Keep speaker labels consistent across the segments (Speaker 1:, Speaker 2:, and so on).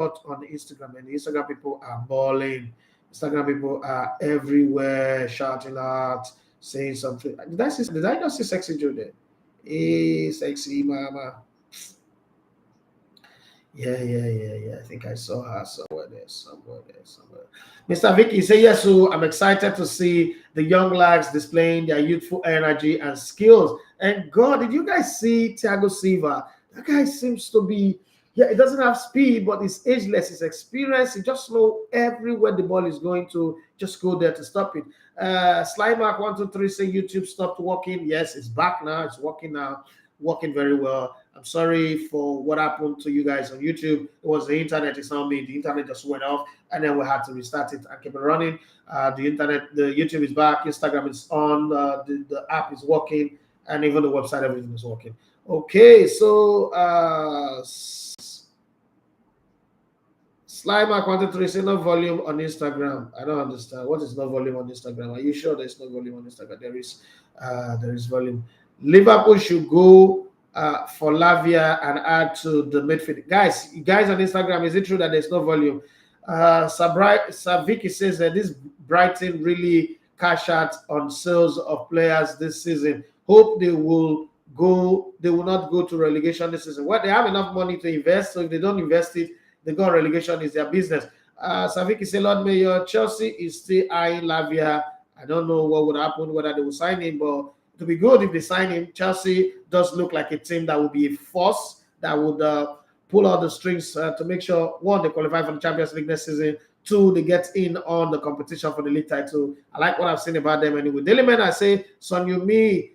Speaker 1: on Instagram, and the Instagram people are balling. Instagram people are everywhere shouting out, saying something. Did I not see sexy Joe there? Hey, sexy mama. Yeah. I think I saw her somewhere. Mr. Vicky say yes, so I'm excited to see the young lads displaying their youthful energy and skills. And God, did you guys see Thiago Silva? That guy seems to be, yeah, he doesn't have speed, but he's ageless, his experience, he just know everywhere the ball is going to, just go there to stop it. Slymark123 say YouTube stopped working. Yes, it's back now, it's working now, working very well. I'm sorry for what happened to you guys on YouTube. It was the internet, it's not me. The internet just went off, and then we had to restart it and keep it running. The YouTube is back, Instagram is on, the app is working, and even the website, everything is working. Okay, so Slymark123 say no volume on Instagram. I don't understand. What is no volume on Instagram? Are you sure there's no volume on Instagram? There is volume. Liverpool should go for Lavia and add to the midfield. Guys on Instagram, is it true that there's no volume? Vicky says that this Brighton really cash out on sales of players this season. Hope they will not go to relegation this season. Well, they have enough money to invest, so if they don't invest it, they go on relegation, is their business. Saviki said, Lord Mayor, Chelsea is still eyeing Lavia. I don't know what would happen, whether they will sign him, but to be good if they sign him. Chelsea does look like a team that would be a force that would pull out the strings to make sure, one, they qualify for the Champions League next season, two, they get in on the competition for the league title. I like what I've seen about them anyway. Daily Men, I say, Son Yumi,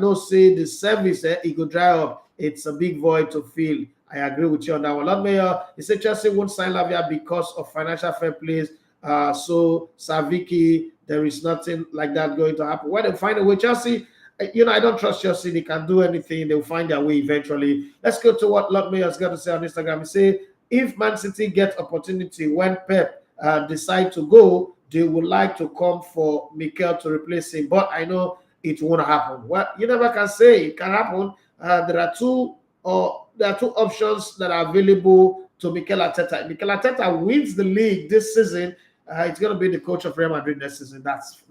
Speaker 1: no say the service, it could dry up. It's a big void to fill. I agree with you on that one. Lord Mayor, he said Chelsea won't sign Lavia because of financial fair play. So Saviki, there is nothing like that going to happen. When they find a way, Chelsea, I don't trust Chelsea. They can do anything. They'll find their way eventually. Let's go to what Lord Mayor's got to say on Instagram. He say, if Man City get opportunity when Pep decide to go, they would like to come for Mikel to replace him. But I know it won't happen. Well, you never can say it can happen. There are two options that are available to Mikel Arteta. Mikel Arteta wins the league this season. It's going to be the coach of Real Madrid next season. That's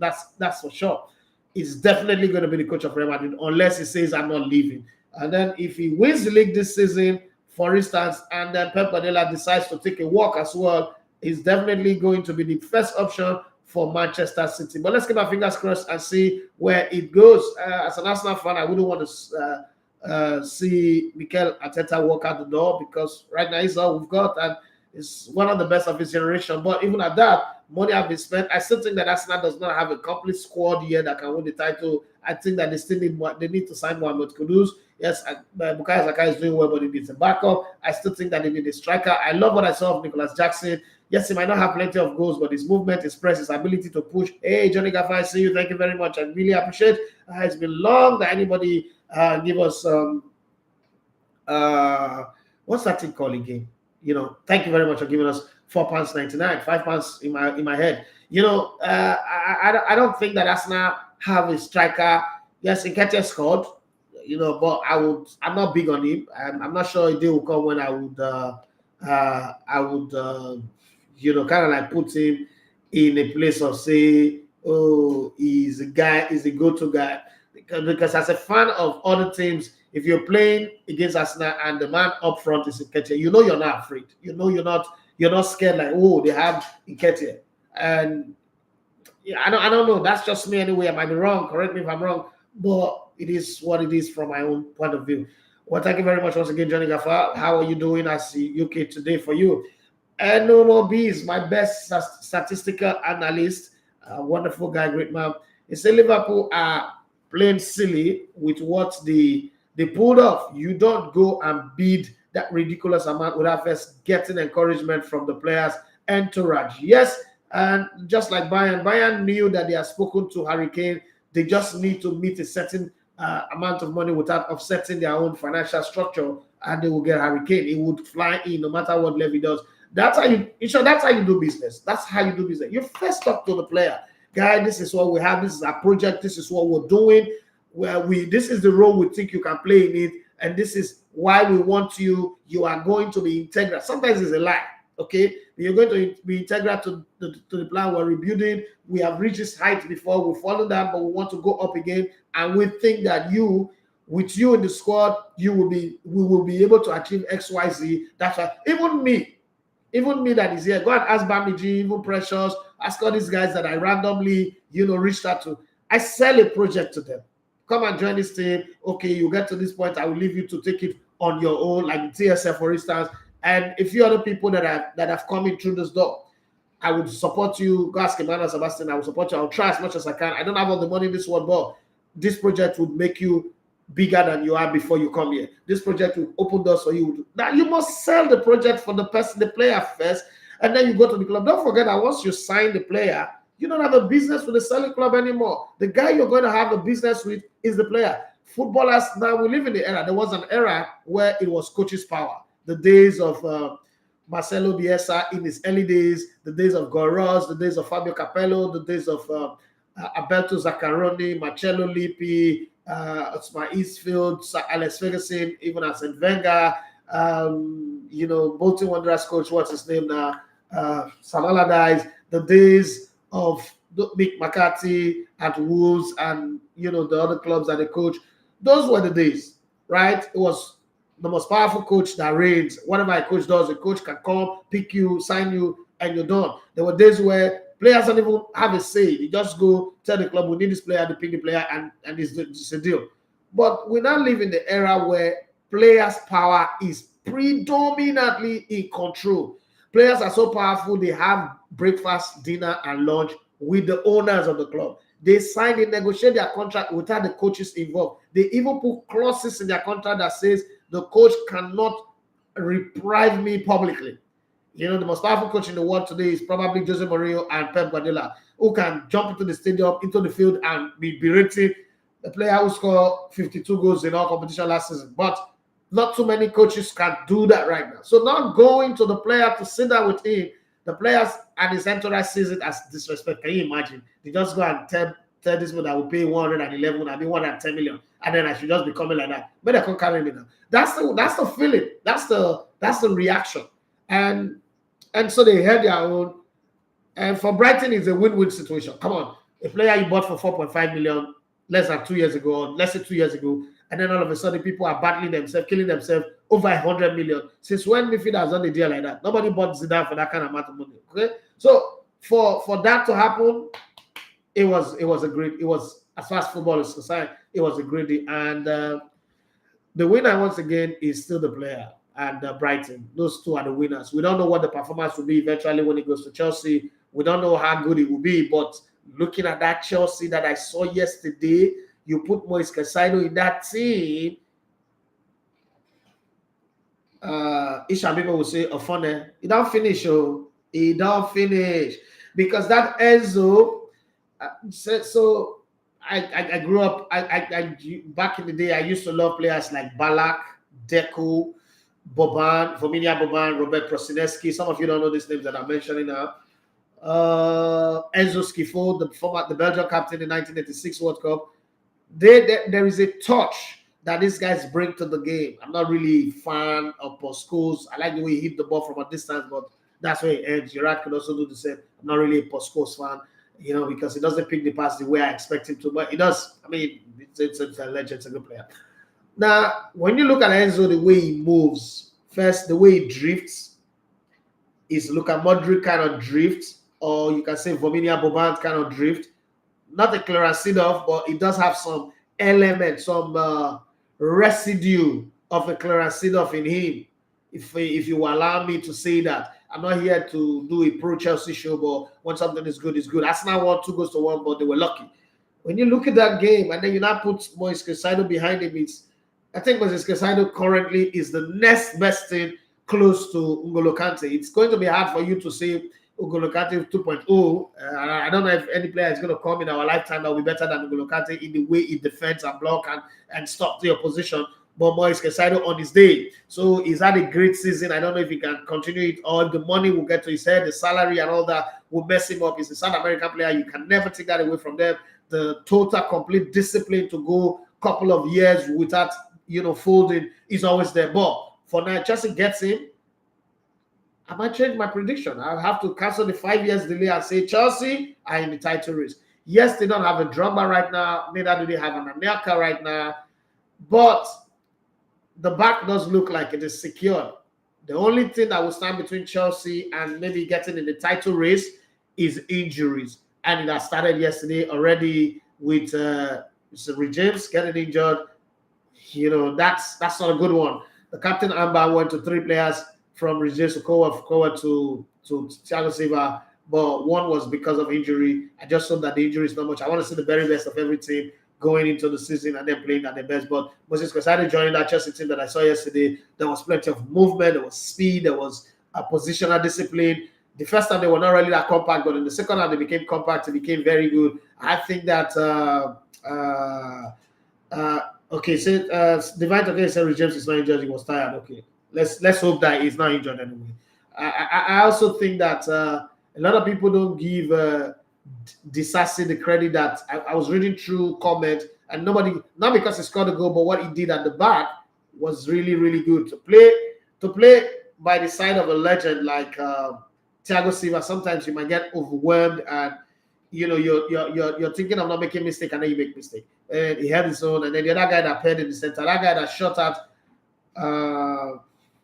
Speaker 1: for sure. It's definitely going to be the coach of Real Madrid unless he says I'm not leaving. And then if he wins the league this season, for instance, and then Pep Guardiola decides to take a walk as well, he's definitely going to be the first option for Manchester City. But let's keep our fingers crossed and see where it goes. As an Arsenal fan, I wouldn't want to see Mikel Arteta walk out the door because right now he's all we've got and is one of the best of his generation. But even at that, money have been spent. I still think that Arsenal does not have a complete squad here that can win the title. I think that they need to sign Mohamed Kudus. Yes, Bukayo Saka is doing well, but he needs a backup. I still think that they need a striker. I love what I saw of Nicholas Jackson. Yes, he might not have plenty of goals, but his movement, his press, his ability to push. Hey, Johnny Gaffer, I see you. Thank you very much. I really appreciate. It's been long that anybody give us what's that thing called again? Thank you very much for giving us £4.99, £5 in my head. I don't think that Arsenal have a striker. Yes, Nketiah scored, but I'm not big on him. I'm not sure a day will come when I would kind of like put him in a place of say, oh, he's a go-to guy. Because as a fan of other teams, if you're playing against Arsenal and the man up front is Nketiah, you're not afraid. You're not scared like, oh, they have Nketiah. And yeah, I don't know. That's just me anyway. I might be wrong. Correct me if I'm wrong. But it is what it is from my own point of view. Well, thank you very much once again, Johnny Gaffer. How are you doing? I see UK today for you. And no B is my best statistical analyst. Wonderful guy, great man. He said Liverpool are playing silly with what they pulled off. You don't go and bid that ridiculous amount without first getting encouragement from the players' entourage. Yes, and just like Bayern knew that they had spoken to Harry Kane. They just need to meet a certain amount of money without upsetting their own financial structure, and they will get Harry Kane. He would fly in no matter what Levy does. That's how you do business. That's how you do business. You first talk to the player. Guy, this is what we have. This is our project. This is what we're doing. This is the role we think you can play in it, and this is why we want you. You are going to be integral. Sometimes it's a lie. Okay, you're going to be integral to the plan. We're rebuilding. We have reached this height before. We've fallen down, but we want to go up again. And we think that with you in the squad, we will be able to achieve X, Y, Z. That's why even me that is here, go and ask Bamiji, even Precious, ask all these guys that I randomly, reached out to. I sell a project to them. Come and join this team. Okay, you get to this point, I will leave you to take it on your own, like TSF, for instance. And a few other people that have come in through this door, I would support you. Go ask Emmanuel Sebastian, I will support you. I'll try as much as I can. I don't have all the money in this world, but this project would make you bigger than you are before you come here. This project will open doors for you. Now you must sell the project for the player first, and then you go to the club. Don't forget that once you sign the player, you don't have a business with the selling club anymore. The guy you're going to have a business with is the player. Footballers, now we live in the era. There was an era where it was coach's power. The days of Marcelo Bielsa in his early days, the days of Goros, the days of Fabio Capello, the days of Alberto Zaccaroni, Marcello Lippi, Osman Eastfield, Alex Ferguson, even Arsene Wenger, Bolton Wanderers coach, what's his name now? Sam Allardyce, the days of Mick McCarthy at Wolves and, the other clubs that they coach. Those were the days, right? It was the most powerful coach that reigns. Whatever a coach does, a coach can come, pick you, sign you, and you're done. There were days where players don't even have a say. You just go tell the club, we need this player, they pick the player, and it's a deal. But we now live in the era where players' power is predominantly in control. Players are so powerful, they have breakfast, dinner, and lunch with the owners of the club. They sign, they negotiate their contract without the coaches involved. They even put clauses in their contract that says the coach cannot reprieve me publicly. The most powerful coach in the world today is probably Jose Mourinho and Pep Guardiola, who can jump into the stadium, into the field, and be berating the player who scored 52 goals in all competition last season. But not too many coaches can do that right now. So now going to the player to sit down with him, the players and his entourage sees it as disrespect. Can you imagine? They just go and tell this one that will pay 111, I mean 110 million, and then I should just be coming like that. But they can't carry me now. That's the feeling. That's the reaction. And so they had their own. And for Brighton, it's a win-win situation. Come on, a player you bought for 4.5 million less than 2 years ago, or less than 2 years ago, and then all of a sudden people are battling themselves, killing themselves over 100 million. Since when midfielder has done a deal like that? Nobody bought Zidane for that kind of amount of money. Okay, so for that to happen, it was as far as football is concerned, it was a great deal. And the winner once again is still the player and Brighton. Those two are the winners. We don't know what the performance will be eventually when it goes to Chelsea. We don't know how good it will be, but looking at that Chelsea that I saw yesterday, you put Moises Caicedo in that team. Isha people will say, Ofone, he don't finish, he don't finish. Because that Enzo, so I grew up, I back in the day, I used to love players like Balak, Deco, Boban, Vominia Boban, Robert Prosinecki. Some of you don't know these names that I'm mentioning now. Enzo Schifo, the Belgian captain in 1986 World Cup. There is a touch that these guys bring to the game. I'm not really a fan of Postecoglou. I like the way he hit the ball from a distance, but that's where he ends. Gerrard could also do the same. I'm not really a Postecoglou fan, because he doesn't pick the pass the way I expect him to, but he does. I mean, it's a legend, it's a good player. Now, when you look at Enzo, the way he moves, first, the way he drifts is Luka Modric kind of drift, or you can say Vominia Boban kind of drift. Not a Clarence Seedorf, but it does have some element, some residue of a Clarence Seedorf in him, if you allow me to say that. I'm not here to do a pro-Chelsea show, but when something is good, it's good. Arsenal won 2-1, but they were lucky. When you look at that game, and then you now put Moises Caicedo behind him, I think Moises Caicedo currently is the next best thing close to N'Golo Kante. It's going to be hard for you to say N'Golo Kante 2.0. I don't know if any player is going to come in our lifetime that will be better than N'Golo Kante in the way he defends and block and stop the opposition. But Moises Caicedo on his day. So he's had a great season. I don't know if he can continue it, or if the money will get to his head, the salary and all that will mess him up. He's a South American player. You can never take that away from them. The total complete discipline to go a couple of years without folding is always there. But for now, Chelsea gets him. I might change my prediction. I'll have to cancel the 5 years delay and say Chelsea are in the title race. Yes, they don't have a drama right now. Neither do they have an Anelka right now. But the back does look like it is secured. The only thing that will stand between Chelsea and maybe getting in the title race is injuries. And it has started yesterday already with James getting injured. That's not a good one. The captain Amber went to 3 players from Regis Okowa to Thiago Silva, but one was because of injury. I just hope that the injury is not much. I want to see the very best of every team going into the season and then playing at their best. But Moises Caicedo joining that Chelsea team that I saw yesterday, there was plenty of movement, there was speed, there was a positional discipline. The first time they were not really that compact, but in the second half they became compact. It became very good. I think that okay, so Divine Toke said James is not injured. He was tired. Okay, let's hope that he's not injured anyway. I also think that a lot of people don't give Disasi the credit that I was reading through comments, and nobody, not because he scored a goal, but what he did at the back was really, really good. To play by the side of a legend like Thiago Silva, sometimes you might get overwhelmed and you're thinking of not making a mistake, and then you make a mistake. And he had his own, and then the other guy that played in the center, that guy that shot at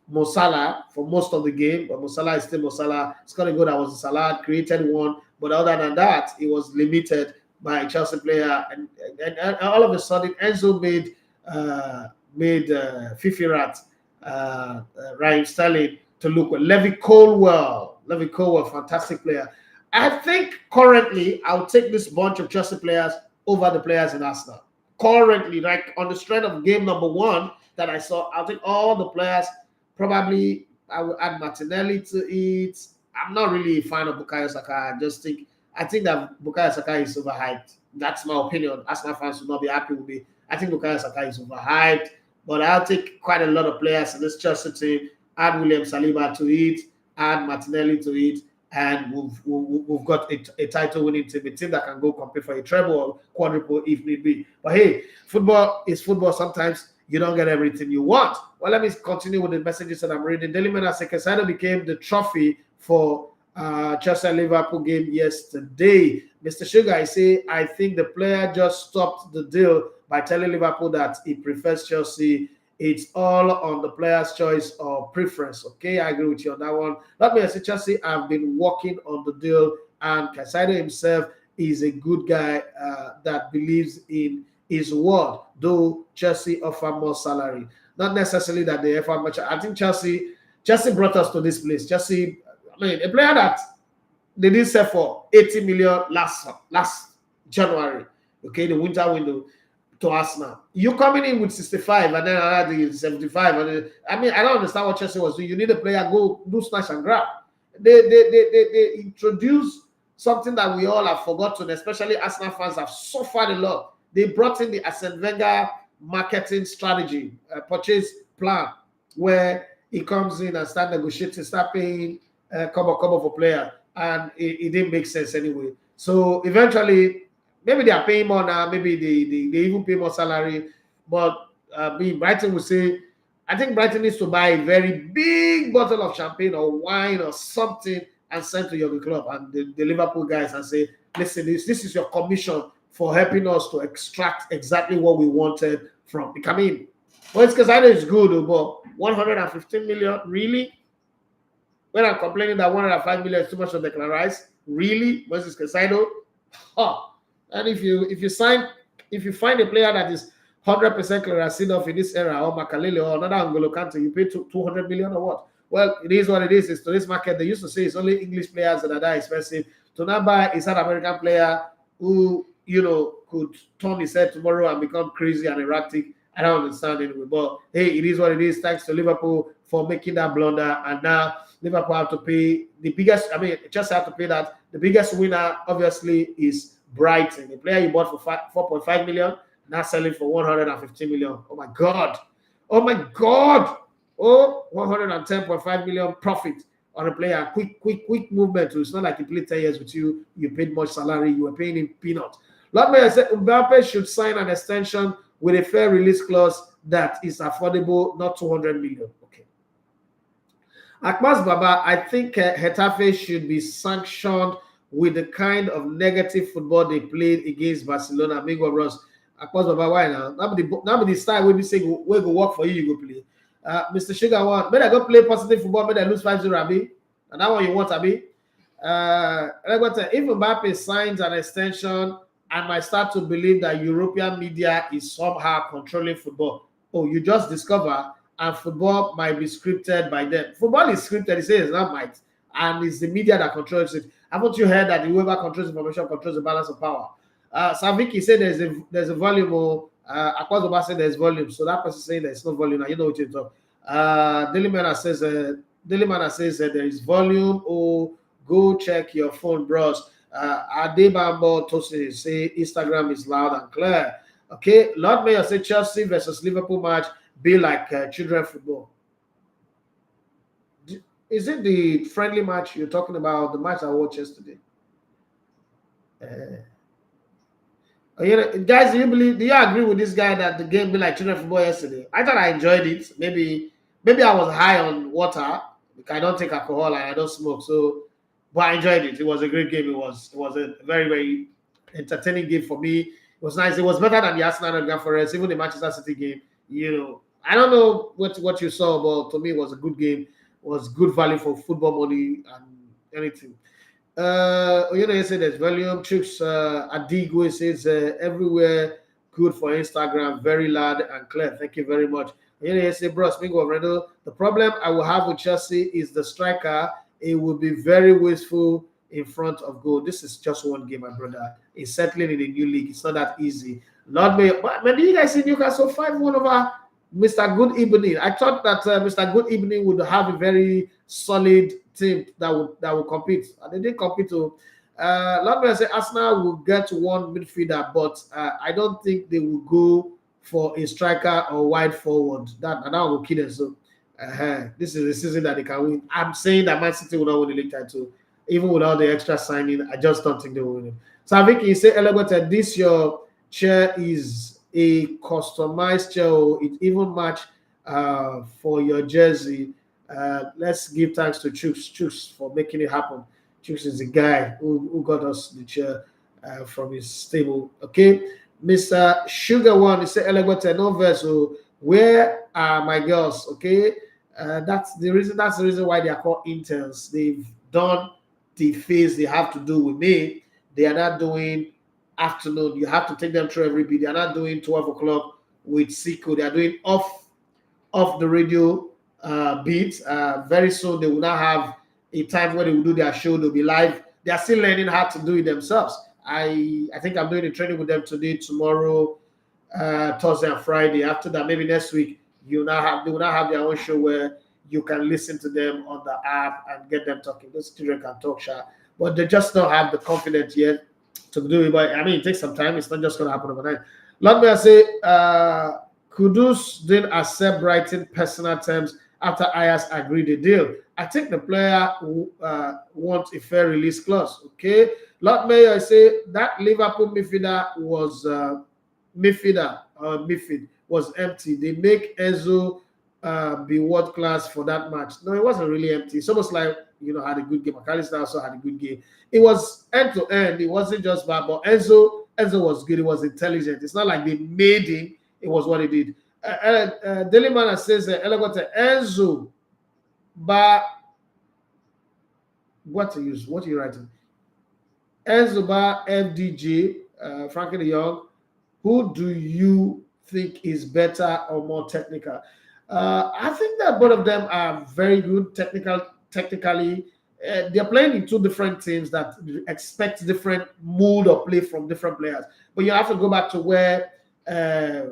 Speaker 1: Mo Salah for most of the game, but Mo Salah is still Mo Salah. Scored a goal that was a Salah, created one, but other than that, it was limited by a Chelsea player. And all of a sudden, Enzo made Fifirat, Raheem Sterling to look well. Levi Colwell, fantastic player. I think currently I'll take this bunch of Chelsea players over the players in Arsenal. Currently, like on the strength of game number 1 that I saw, I'll take all the players. Probably I will add Martinelli to it. I'm not really a fan of Bukayo Saka. I think that Bukayo Saka is overhyped. That's my opinion. Arsenal fans will not be happy with me. I think Bukayo Saka is overhyped, but I'll take quite a lot of players in this Chelsea team. Add William Saliba to it. Add Martinelli to it. And we've got a title-winning team, a team that can go compete for a treble or quadruple if need be. But hey, football is football. Sometimes you don't get everything you want. Well, let me continue with the messages that I'm reading. Daily Mail says Caicedo became the trophy for Chelsea and Liverpool game yesterday. Mr. Sugar, I think the player just stopped the deal by telling Liverpool that he prefers Chelsea. It's all on the player's choice or preference. Okay, I agree with you on that one. Let me say Chelsea have been working on the deal, and Caicedo himself is a good guy that believes in his word, though Chelsea offer more salary. Not necessarily that they offer much. I think Chelsea brought us to this place. A player that they did sell for 80 million last January, okay, the winter window, to Arsenal. You coming in with 65 and then another 75. I don't understand what Chelsea was doing. You need a player, go do snatch and grab. They introduced something that we all have forgotten, especially Arsenal fans have suffered a lot. They brought in the Arsene Wenger marketing strategy, purchase plan, where he comes in and start negotiating, start paying cover for player, and it didn't make sense anyway. So eventually, maybe they are paying more now. Maybe they even pay more salary. But Brighton would say, I think Brighton needs to buy a very big bottle of champagne or wine or something and send to Jurgen Klopp and the Liverpool guys and say, listen, this is your commission for helping us to extract exactly what we wanted from. Well, it's because I know it's good, but 115 million, really? When I'm complaining that 105 million is too much to declarize, really? Moises Caicedo? Huh. And if you find a player that is 100% Claracino in this era, or Makalele or another N'Golo Kante, you pay 200 million or what? Well, it is what it is. It's today's market. They used to say it's only English players that are that expensive. To now buy a South American player who, could turn his head tomorrow and become crazy and erratic, I don't understand anyway. But hey, it is what it is. Thanks to Liverpool for making that blunder. And now Liverpool have to pay the biggest, just have to pay that. The biggest winner, obviously, is Brighton. The player you bought for 4.5 million, now selling for 115 million. Oh my God. Oh, 110.5 million profit on a player. Quick movement. It's not like he played 10 years with you. You paid much salary. You were paying him peanuts. Lord Mayor said Mbappe should sign an extension with a fair release clause that is affordable, not 200 million. Okay. Akmas Baba, I think Getafe should be sanctioned with the kind of negative football they played against Barcelona. Amigo Ross. Akmas Baba, why now? Now be the style we be saying we go work for you, you go play. Mr. Sugar one, may I go play positive football, may I lose 5-0, Abi? And that one you want, Abi? If Mbappe signs an extension, I might start to believe that European media is somehow controlling football. Oh, you just discover, and football might be scripted by them. Football is scripted, it says, not might, and it's the media that controls it. Haven't you heard that whoever controls information controls the balance of power? Saviki said there's a volume, or Akwazoba said there's volume, so that person saying there's no volume. Now you know what you're talking. Daily says there is volume. Oh, go check your phone, bros. Adebambo Tosin say Instagram is loud and clear. Okay, Lord Mayor say Chelsea versus Liverpool match be like children football. Is it the friendly match you're talking about? The match I watched yesterday. Guys, do you agree with this guy that the game be like children football yesterday? I thought I enjoyed it. Maybe I was high on water because I don't take alcohol and I don't smoke. So, but I enjoyed it. It was a great game. It was a very, very entertaining game for me. It was nice. It was better than the Arsenal and Forest, even the Manchester City game. I don't know what you saw, but to me it was a good game. It was good value for football money and anything. You say there's volume. Trips Adigwe says everywhere good for Instagram, very loud and clear. Thank you very much. You say, bro, speaking of Renault, the problem I will have with Chelsea is the striker. It will be very wasteful in front of goal. This is just one game, my brother. It's settling in a new league. It's not that easy. Lord May, man, do you guys see Newcastle 5-1 over Mr. Good Evening? I thought that Mr. Good Evening would have a very solid team that would compete, and they didn't compete. To Lord May say Arsenal will get one midfielder, but I don't think they will go for a striker or wide forward. That will kill them. So this is the season that they can win. I'm saying that Man City will not win the league title, even without the extra signing. I just don't think they will win it. So I think you say, Elegote, this your chair is a customized chair. It even match for your jersey. Let's give thanks to Chooks for making it happen. Chooks is the guy who got us the chair from his stable. Okay, Mr. Sugar One, he said, Elegote, no vessel. Where are my girls? Okay, that's the reason. That's the reason why they are called interns. They've done the phase they have to do with me. They are not doing afternoon. You have to take them through every bit. They are not doing 12 o'clock with Siko. They are doing off the radio beat. Very soon they will not have a time where they will do their show. They'll be live. They are still learning how to do it themselves. I think I'm doing a training with them today, tomorrow, Thursday and Friday. After that, maybe next week, they will not have their own show where you can listen to them on the app and get them talking. Those children can talk, but they just don't have the confidence yet to do it. But I mean, it takes some time. It's not just going to happen overnight. Let me say, Kudus didn't accept Brighton personal terms after Ayers agreed the deal. I think the player wants a fair release clause. Okay, Lord Mayor, I say that Liverpool midfielder was empty. They make Enzo be world class for that match. No, it wasn't really empty. It's almost like had a good game. McAllister also had a good game. It was end to end. It wasn't just bad, but Enzo was good. It was intelligent. It's not like they made him. It was what he did. Daily Man says, Enzo, but what to use? What are you writing? Enzo Bar FDJ, Frankie de Jong. Who do you think is better or more technical? I think that both of them are very good technically. They're playing in two different teams that expect different mood of play from different players. But you have to go back to where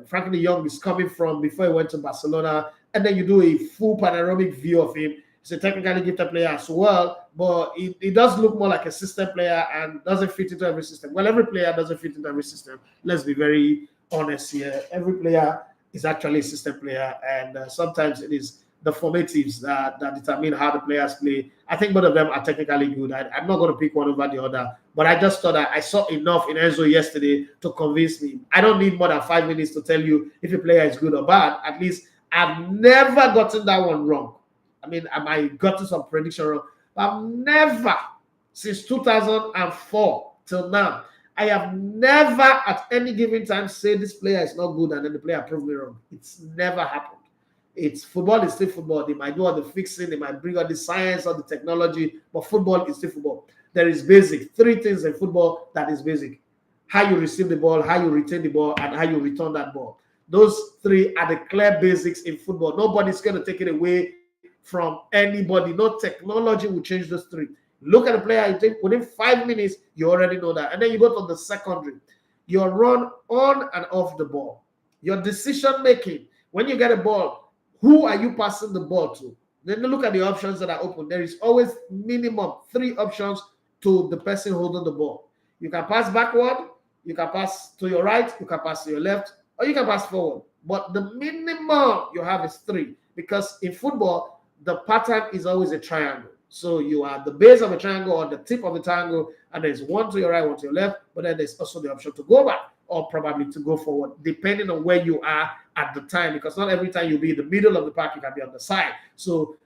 Speaker 1: Frankie de Jong is coming from before he went to Barcelona, and then you do a full panoramic view of him. He's a technically gifted player as well, but he does look more like a system player and doesn't fit into every system. Well, every player doesn't fit into every system. Let's be very honest here. Every player is actually a system player, and sometimes it is the formatives that determine how the players play. I think both of them are technically good. I'm not going to pick one over the other, but I just thought that I saw enough in Enzo yesterday to convince me. I don't need more than 5 minutes to tell you if a player is good or bad. At least I've never gotten that one wrong. I mean, I might got to some prediction wrong, but I've never, since 2004 till now, I have never at any given time said this player is not good and then the player proved me wrong. It's never happened. It's football is still football. They might do all the fixing, they might bring all the science or the technology, but football is still football. There is basic. Three things in football that is basic: how you receive the ball, how you retain the ball, and how you return that ball. Those three are the clear basics in football. Nobody's going to take it away from anybody. No technology will change those three. Look at the player, you think within 5 minutes, you already know that. And then you go to the secondary. Your run on and off the ball. Your decision making. When you get a ball, who are you passing the ball to? Then look at the options that are open. There is always minimum 3 options to the person holding the ball. You can pass backward, you can pass to your right, you can pass to your left, or you can pass forward. But the minimum you have is 3, because in football, the pattern is always a triangle. So you are the base of a triangle or the tip of a triangle, and there's one to your right, one to your left, but then there's also the option to go back or probably to go forward, depending on where you are at the time, because not every time you'll be in the middle of the park, you can be on the side. So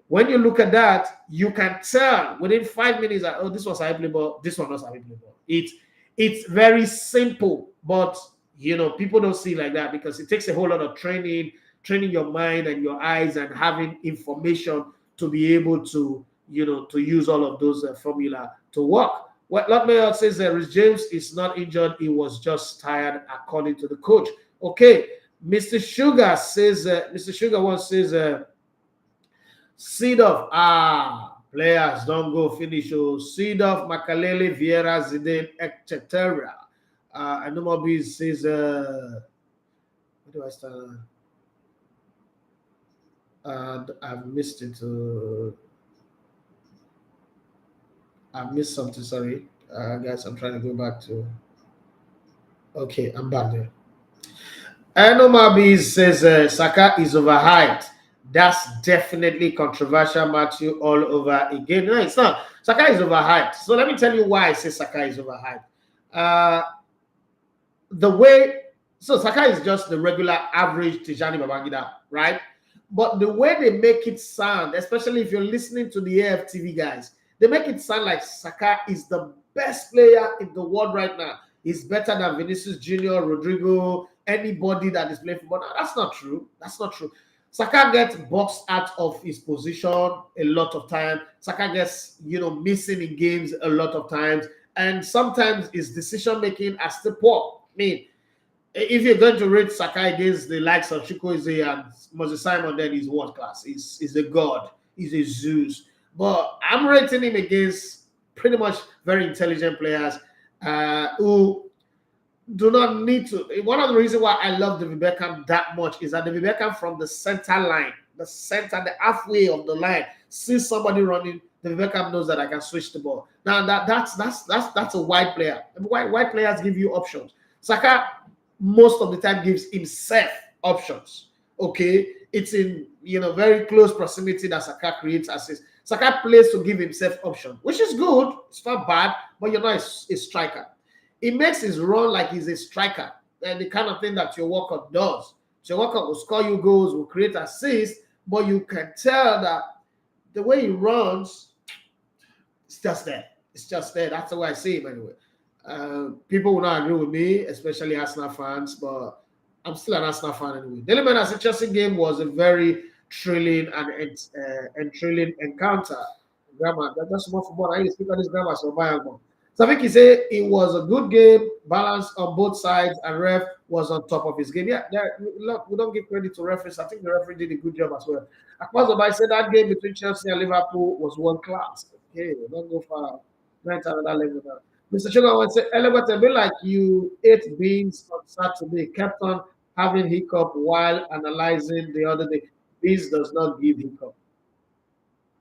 Speaker 1: when you look at that, you can tell within 5 minutes that, oh, this was a play ball, this one was a play ball. It's very simple, but people don't see it like that because it takes a whole lot of training your mind and your eyes and having information to be able to to use all of those formula to work. What Lotmayor says that Rhys James is not injured, he was just tired, according to the coach. Okay, Mr. Sugar says, Mr. Sugar once says, Seedorf, players don't go finish. Seedorf, Makalele, Vieira, Zidane, etc. And Nomobi says, where do I start? I've missed it. I've missed something. Sorry, guys. I'm trying to go back to. Okay, I'm back there. Anomabi says Saka is overhyped. That's definitely controversial, Matthew, all over again. No, it's not. Saka is overhyped. So let me tell you why I say Saka is overhyped. So Saka is just the regular average Tijani Babangida, right? But the way they make it sound, especially if you're listening to the AFTV guys, they make it sound like Saka is the best player in the world right now. He's better than Vinicius Junior, Rodrigo, anybody that is playing football. No, that's not true. That's not true. Saka gets boxed out of his position a lot of time. Saka gets, missing in games a lot of times. And sometimes his decision-making is still poor. I mean, if you're going to rate Saka against the likes of Chukwueze and Moses Simon, then he's world class. He's a god. He's a Zeus. But I'm rating him against pretty much very intelligent players who do not need to. One of the reasons why I love David Beckham that much is that David Beckham from the center line, the halfway of the line, sees somebody running, David Beckham knows that I can switch the ball. Now that's a wide player. Wide players give you options. Saka most of the time gives himself options. Okay, it's in very close proximity that Saka creates assists. Saka plays to give himself option, which is good. It's not bad, but you're not a striker. He makes his run like he's a striker, and the kind of thing that your workout does. So your workout will score you goals, will create assists, but you can tell that the way he runs, it's just there. It's just there. That's the way I see him anyway. People will not agree with me, especially Arsenal fans, but I'm still an Arsenal fan anyway. The element as a Chelsea game was a very thrilling and thrilling encounter. Grammar, that's more football. I need to speak on this grammar, so I think he said it was a good game, balanced on both sides, and ref was on top of his game. Yeah, look, we don't give credit to referees. I think the referee did a good job as well. I said that game between Chelsea and Liverpool was world class. Okay, don't go far. Right to another level now. Mr. Sugar would say, Elebert, a bit like you ate beans on Saturday, kept on having hiccup while analyzing the other day. Beans does not give hiccup.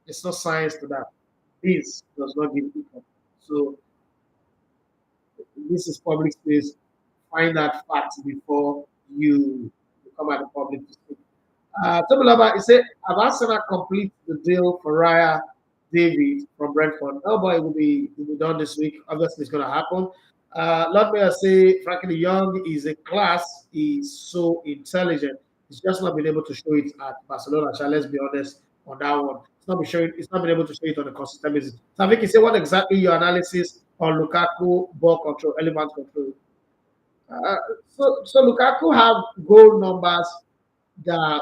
Speaker 1: It's not science to that. Beans does not give hiccup. So this is public space. Find that fact before you come at the public to speak. Tobilaba, he said, have Arsenal complete the deal for Raya David from Brentford? Oh boy, it will be done this week. Obviously, it's going to happen. Lord Mayor say, Frankie Young is a class. He's so intelligent. He's just not been able to show it at Barcelona. Let's be honest. on that one. It's not been able to show it on a consistent basis. So I think you say what exactly your analysis on Lukaku ball control, element control. Uh, so Lukaku have goal numbers that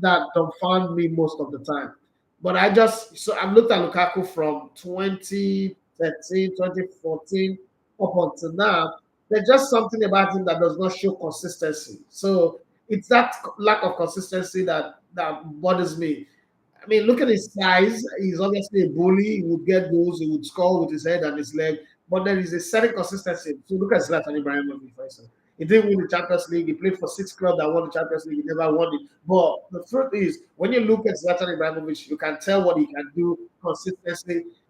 Speaker 1: dumbfound me most of the time. But I've looked at Lukaku from 2013, 2014 up until now. There's just something about him that does not show consistency. So it's that lack of consistency that bothers me. I mean, look at his size. He's obviously a bully. He would get goals. He would score with his head and his leg. But there is a certain consistency. So look at Zlatan Ibrahimovic, for instance. He didn't win the Champions League. He played for six clubs that won the Champions League. He never won it. But the truth is, when you look at Zlatan Ibrahimovic, you can tell what he can do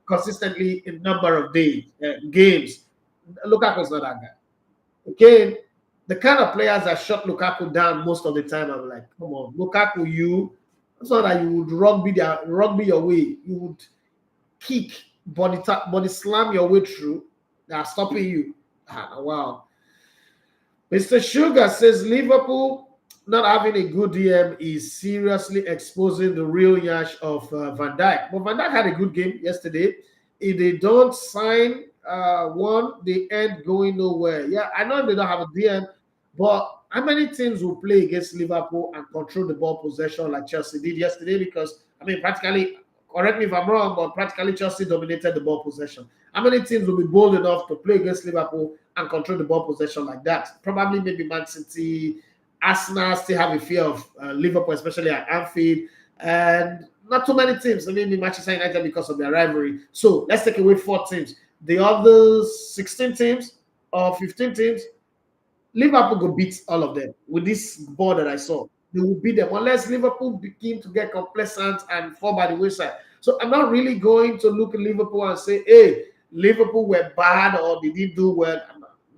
Speaker 1: consistently in number of days, games. Lukaku is not that guy. Okay, the kind of players that shut Lukaku down most of the time, I'm like, come on, Lukaku, it's not that you would rugby your way. You would kick, body slam your way through. They are stopping you. Wow. Mr. Sugar says Liverpool not having a good DM is seriously exposing the real yash of Van Dijk. But Van Dijk had a good game yesterday. If they don't sign one, they end going nowhere. Yeah, I know they don't have a DM, but how many teams will play against Liverpool and control the ball possession like Chelsea did yesterday? Because, I mean, practically, correct me if I'm wrong, but practically Chelsea dominated the ball possession. How many teams will be bold enough to play against Liverpool and control the ball possession like that? Probably maybe Man City, Arsenal still have a fear of Liverpool, especially at Anfield. And not too many teams. I mean, Manchester United because of their rivalry. So let's take away 4 teams. The other 16 teams or 15 teams, Liverpool will beat all of them with this ball that I saw. They will beat them unless Liverpool begin to get complacent and fall by the wayside. So I'm not really going to look at Liverpool and say, hey, Liverpool were bad or they didn't do well.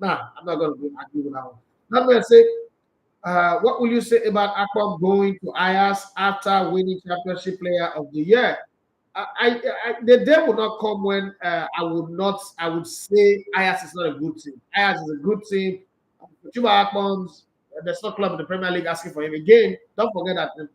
Speaker 1: I'm not going to agree with that one. I'm going to say, what will you say about Akpom going to Ajax after winning Championship Player of the Year? The day will not come when I would say Ajax is not a good team. Ajax is a good team. Chuba Akpom's, there's no club in the Premier League asking for him again. Don't forget that in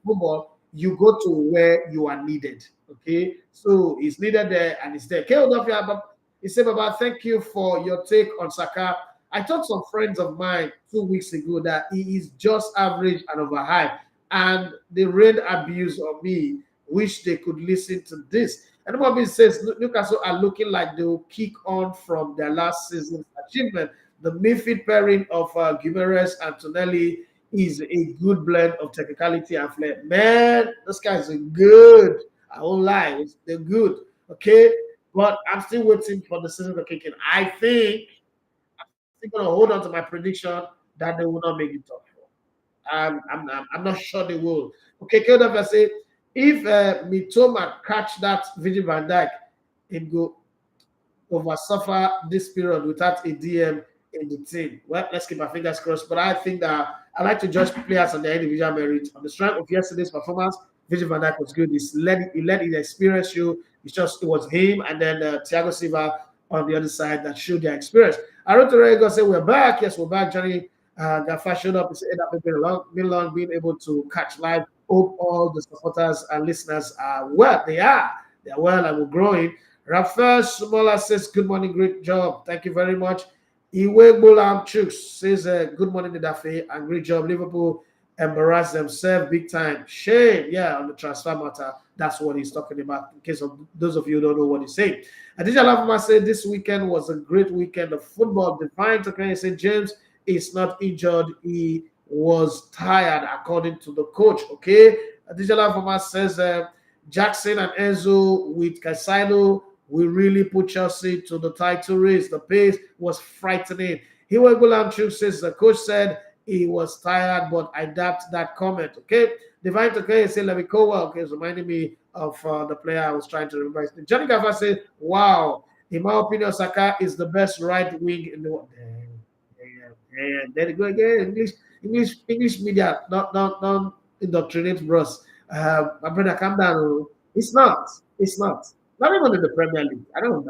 Speaker 1: football, you go to where you are needed. Okay, so he's needed there and he's there. He said, Baba, thank you for your take on Saka. I told some friends of mine 2 weeks ago that he is just average and overhyped, and they rain abuse on me. Wish they could listen to this. And Bobby says Newcastle are looking like they will kick on from their last season's achievement. The midfield pairing of Guimaraes and Tonelli is a good blend of technicality and flair. Man, those guys are good. I won't lie, they're good. Okay, but I'm still waiting for the season to kick in. I think I'm still going to hold on to my prediction that they will not make it top 4. I'm not sure they will. Okay, KW say if Mitoma catch that Virgil van Dijk, it go over suffer this period without a DM in the team. Well, let's keep our fingers crossed. But I think that I like to judge players on their individual merit. On the strength of yesterday's performance, Virgil van Dijk was good. He led the experience you. It was him and then Thiago Silva on the other side that showed their experience. I wrote to Rego say we're back. Yes, we're back. Johnny Gaffa showed up. He said that been long being able to catch live. Hope all the supporters and listeners are well. They are. They are well and we're growing. Rafael Sumola says, good morning, great job. Thank you very much. Iwe Bolam Chuks says, good morning, Nidafe, and great job. Liverpool embarrassed themselves big time. Shame, yeah, on the transfer matter. That's what he's talking about, in case of those of you who don't know what he's saying. Adija Lavama said, this weekend was a great weekend of football. Divine Tokane said, James is not injured. He was tired, according to the coach, okay? Adija Lavama says, Jackson and Enzo with Caicedo we really put Chelsea to the title race. The pace was frightening. Hiwa Gulamchuk says the coach said he was tired, but I adapt that comment. Okay. Divine Tokay said Levikowa. Okay, it's reminding me of the player I was trying to remember. Johnny Gaffa said, wow, in my opinion, Saka is the best right wing in the world. There you go again. English media, don't indoctrinate bros. My brother, calm down. It's not. It's not. Not even in the Premier League. I don't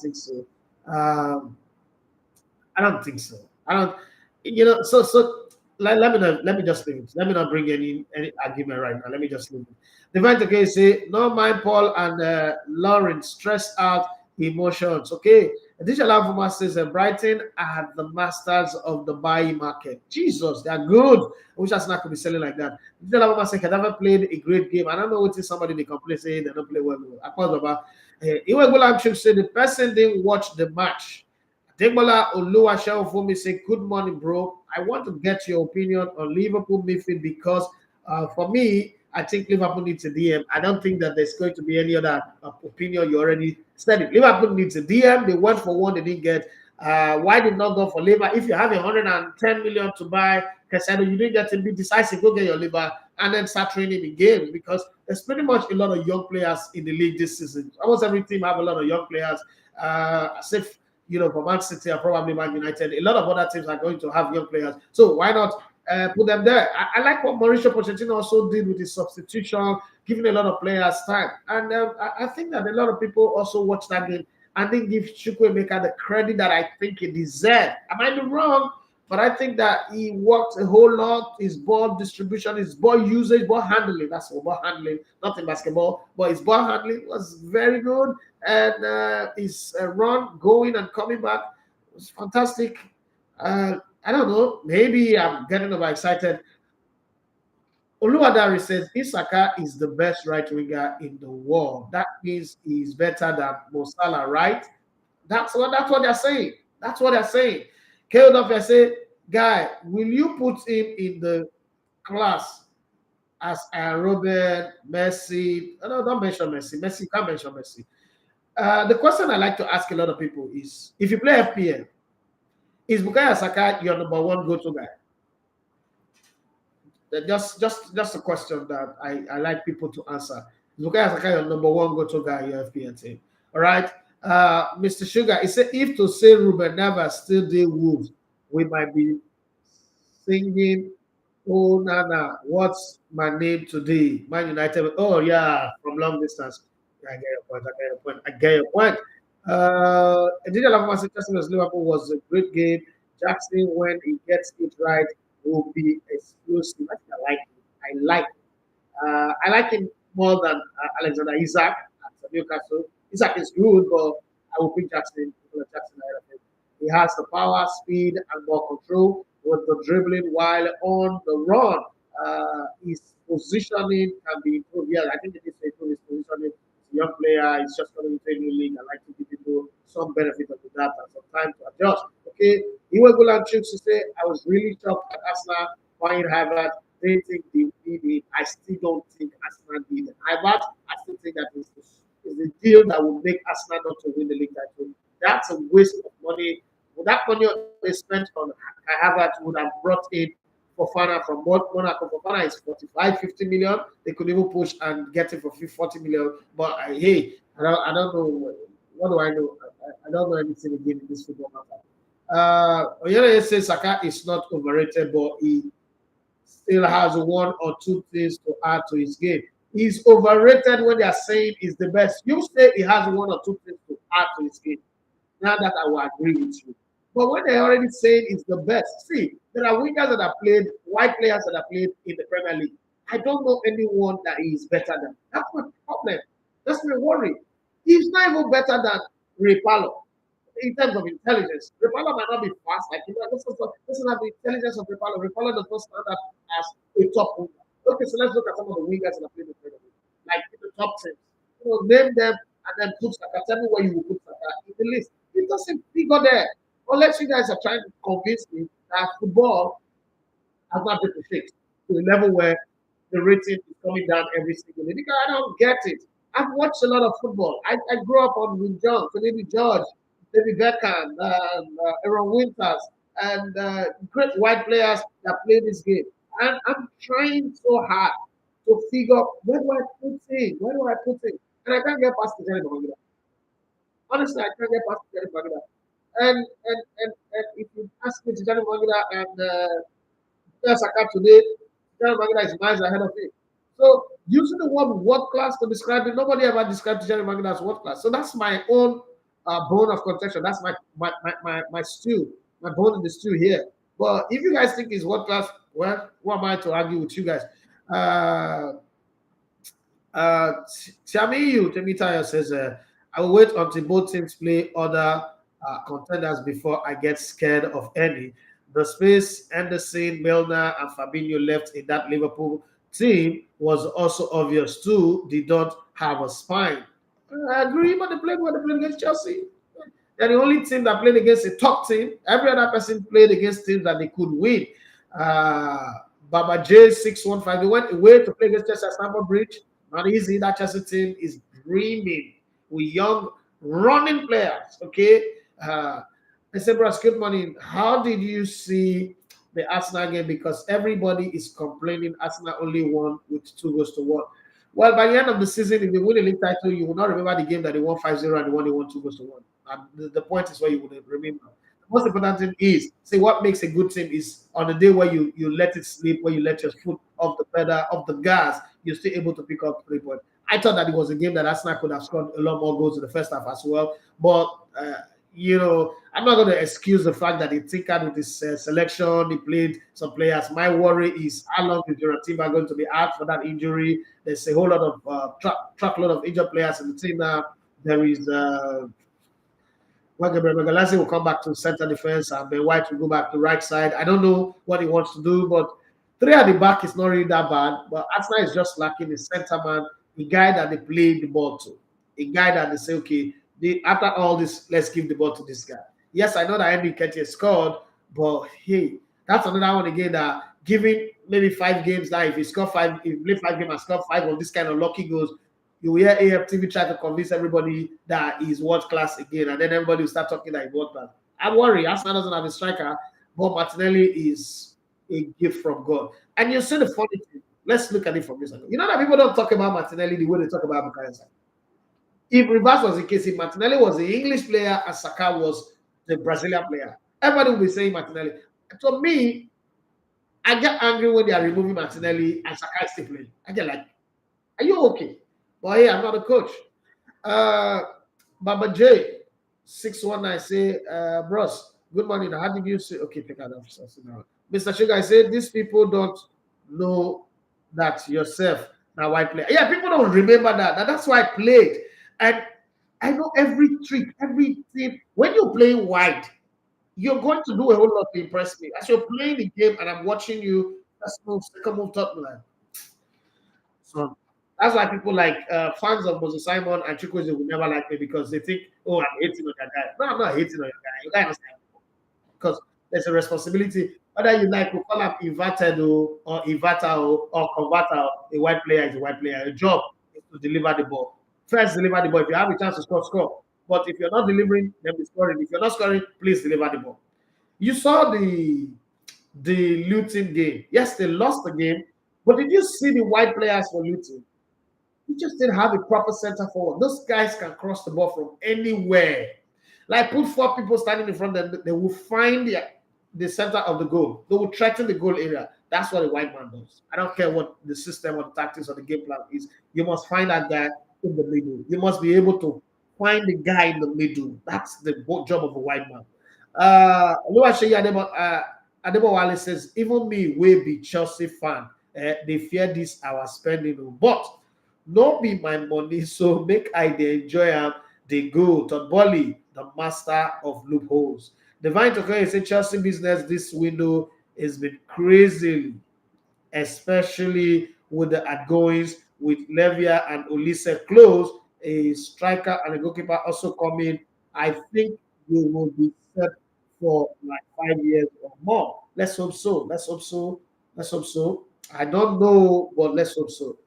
Speaker 1: think so. I don't think so. I don't. So let me just leave it. Let me not bring any argument right now. Let me just leave it. Divine okay say no mind Paul and Lauren stress out emotions. Okay. Additional Avuma says Brighton are the masters of the buying market. Jesus, they are good. I wish Arsenal could be selling like that. Additional Avuma says never played a great game. I don't know what is somebody they complain say they don't play well. Akpazaba. Iwegola should say the person didn't watch the match. Degbola Oluwaseun for me say, good morning, bro. I want to get your opinion on Liverpool midfield because for me, I think Liverpool needs a DM. I don't think that there's going to be any other opinion. You already said it. Liverpool needs a DM. They went for one, they didn't get. Why did not go for Liverpool? If you have 110 million to buy Caicedo, you didn't get to be decisive. Go get your Liverpool and then start training in games because there's pretty much a lot of young players in the league this season. Almost every team have a lot of young players. As if for Man City or probably Man United, a lot of other teams are going to have young players. So why not put them there? I like what Mauricio Pochettino also did with his substitution, giving a lot of players time. And I think that a lot of people also watched that game and didn't give Chukwuemeka the credit that I think he deserved. I might be wrong, but I think that he worked a whole lot. His ball distribution, his ball usage, ball handling. That's all, ball handling, not in basketball, but his ball handling was very good. And his run going and coming back was fantastic. I don't know. Maybe I'm getting overexcited. Oluwadari says Isaka is the best right winger in the world. That means he's better than Mo Salah, right? That's what they're saying. That's what they're saying. Keodofia say, guy, will you put him in the class as Robert, Messi? No, don't mention Messi. Messi, you can't mention Messi. The question I like to ask a lot of people is, if you play FPL, is Bukayo Saka your number one go-to guy? Just a question that I like people to answer. Is Bukayo Saka your number one go-to guy in your FPL team? All right. Mr. Sugar, he said, if to say Ruben Never still did Wolves, we might be singing, oh, Nana, what's my name today? Man United. Oh, yeah, from long distance. I get your point. I get your point. Digital Lava Liverpool was a great game. Jackson, when he gets it right, will be explosive. I think I like him. I like him more than Alexander Isaac at Newcastle. Isaac is good, but I will pick Jackson because Jackson ahead of him. He has the power, speed, and ball control with the dribbling while on the run. His positioning can be improved. Yeah, I think it is to improve his positioning. He's a young player. He's just coming into a new league. I like to give people some benefit of that and some time to adjust. Okay, Iwegulan Chips to say, I was really shocked at Arsenal buying Harvard. They think they need it. I still don't think Arsenal need it. Harvard, I still think that is the deal that will make Arsenal not to win the league title. That's a waste of money. With that money they spent on Harvard would have brought in Fofana from Monaco. Fofana is 45, 50 million. They could even push and get it for 40 million. But hey, I don't know. What do I know? I don't know anything again in this football matter. Oyere says Saka is not overrated, but he still has one or two things to add to his game. He's overrated when they are saying he's the best. You say he has one or two things to add to his game. Now that I will agree with you. But when they're already saying he's the best, see, there are wingers that have played, white players that have played in the Premier League. I don't know anyone that is better than. That's my problem. That's my worry. He's not even better than Ray Palo in terms of intelligence. Ray Palo might not be fast, like doesn't have the intelligence of Ray Palo. Ray Palo does not stand up as a top winger. Okay, so let's look at some of the wingers that have played in the Premier League, like in the top teams. Name them and then put Saka. Tell me where you will put Saka in the list. It doesn't figure there. Unless you guys are trying to convince me that football has not been shaped to a level where the rating is coming down every single day. Because I don't get it. I've watched a lot of football. I grew up on Win Jones, David George, David Beckham, Aaron Winters, and great white players that play this game. And I'm trying so hard to figure where do I put in? Where do I put in? And I can't get past the Jerry Bagida. Honestly, I can't get past the Jerry Bagida. And if you ask me to Jerry Bagida and Saka today, Jerry Bagida is miles ahead of me. So using the word world class to describe it, nobody ever described Jerry Bagida as world class. So that's my own bone of contention. That's my stew, my bone in the stew here. But if you guys think he's world class, well, who am I to argue with you guys? Uh, Tiamiyu Temitayo says, I will wait until both teams play other contenders before I get scared of any. The space Anderson, Milner, and Fabinho left in that Liverpool team was also obvious too. They don't have a spine. I agree, but they played when they played against Chelsea. They're the only team that played against a top team. Every other person played against teams that they could win. Uh, Baba J615, they went away to play against Chelsea at Stamford Bridge. Not easy. That Chelsea team is dreaming with young running players. Okay. I said, bros, good morning. How did you see the Arsenal game? Because everybody is complaining Arsenal only won with 2-1. Well, by the end of the season, if they win the league title, you will not remember the game that they won 5-0 and the one they won 2-1. And the point is where you would remember. The most important thing is, see, what makes a good team is on the day where you let it sleep, where you let your foot off the pedal, off the gas, you're still able to pick up 3 points. I thought that it was a game that Arsenal could have scored a lot more goals in the first half as well. But, I'm not going to excuse the fact that he tinkered with his selection. He played some players. My worry is how long is Timber going to be out for that injury? There's a whole lot of truckload of injured players in the team now. There is Gabriel Magalhaes will come back to center defense and Ben White will go back to right side. I don't know what he wants to do, but three at the back is not really that bad. But Arsenal is just lacking a center man, a guy that they play the ball to, a guy that they say, okay, after all this, let's give the ball to this guy. Yes, I know that Henry Ketty scored, but hey, that's another one again that giving maybe 5 games now, if he score 5, if he play 5 games and score 5 of this kind of lucky goals, you will hear AFTV try to convince everybody that he's world class again, and then everybody will start talking like world class. I worry, Arsenal doesn't have a striker, but Martinelli is a gift from God. And you see the funny thing. Let's look at it from this angle. You know that people don't talk about Martinelli the way they talk about Bukayo Saka. If reverse was the case, if Martinelli was the English player and Saka was the Brazilian player, everybody will be saying Martinelli. To me, I get angry when they are removing Martinelli and Saka is still playing. I get like, are you okay? But hey, I'm not a coach. Baba J 619 say, bros, good morning. How did you say? Okay, take out officer. Mr. Sugar, I said these people don't know that yourself now white player. Yeah, people don't remember that. That's why I played. And I know every trick, everything. When you're playing wide, you're going to do a whole lot to impress me. As you're playing the game and I'm watching you, that's move, second move, top line. So that's why people like fans of Moses Simon and Chukwueze will never like me because they think, oh, I'm hating on that guy. No, I'm not hating on your guy. Your guy must have because there's a responsibility. Whether you like to call him inverted or inverter or converter, a white player is a white player. Your job is to deliver the ball. First, deliver the ball. If you have a chance to score, score. But if you're not delivering, then be scoring. If you're not scoring, please deliver the ball. You saw the Luton game. Yes, they lost the game, but did you see the white players for Luton? You just didn't have a proper center forward. Those guys can cross the ball from anywhere. Like put 4 people standing in front, they will find the center of the goal. They will threaten the goal area. That's what a white man does. I don't care what the system or the tactics or the game plan is. You must find that guy in the middle. You must be able to find the guy in the middle. That's the job of a white man. Adebo says, even me will be Chelsea fan. They fear this our spending, but no be my money, so make I dey enjoy am. They go. Todd Boehly, the master of loopholes. Divine Tokoye say Chelsea business this window has been crazy, especially with the outgoings with Levia and Olise close, a striker and a goalkeeper also coming. I think we will be set for like 5 years or more. Let's hope so. Let's hope so. Let's hope so. I don't know, but let's hope so.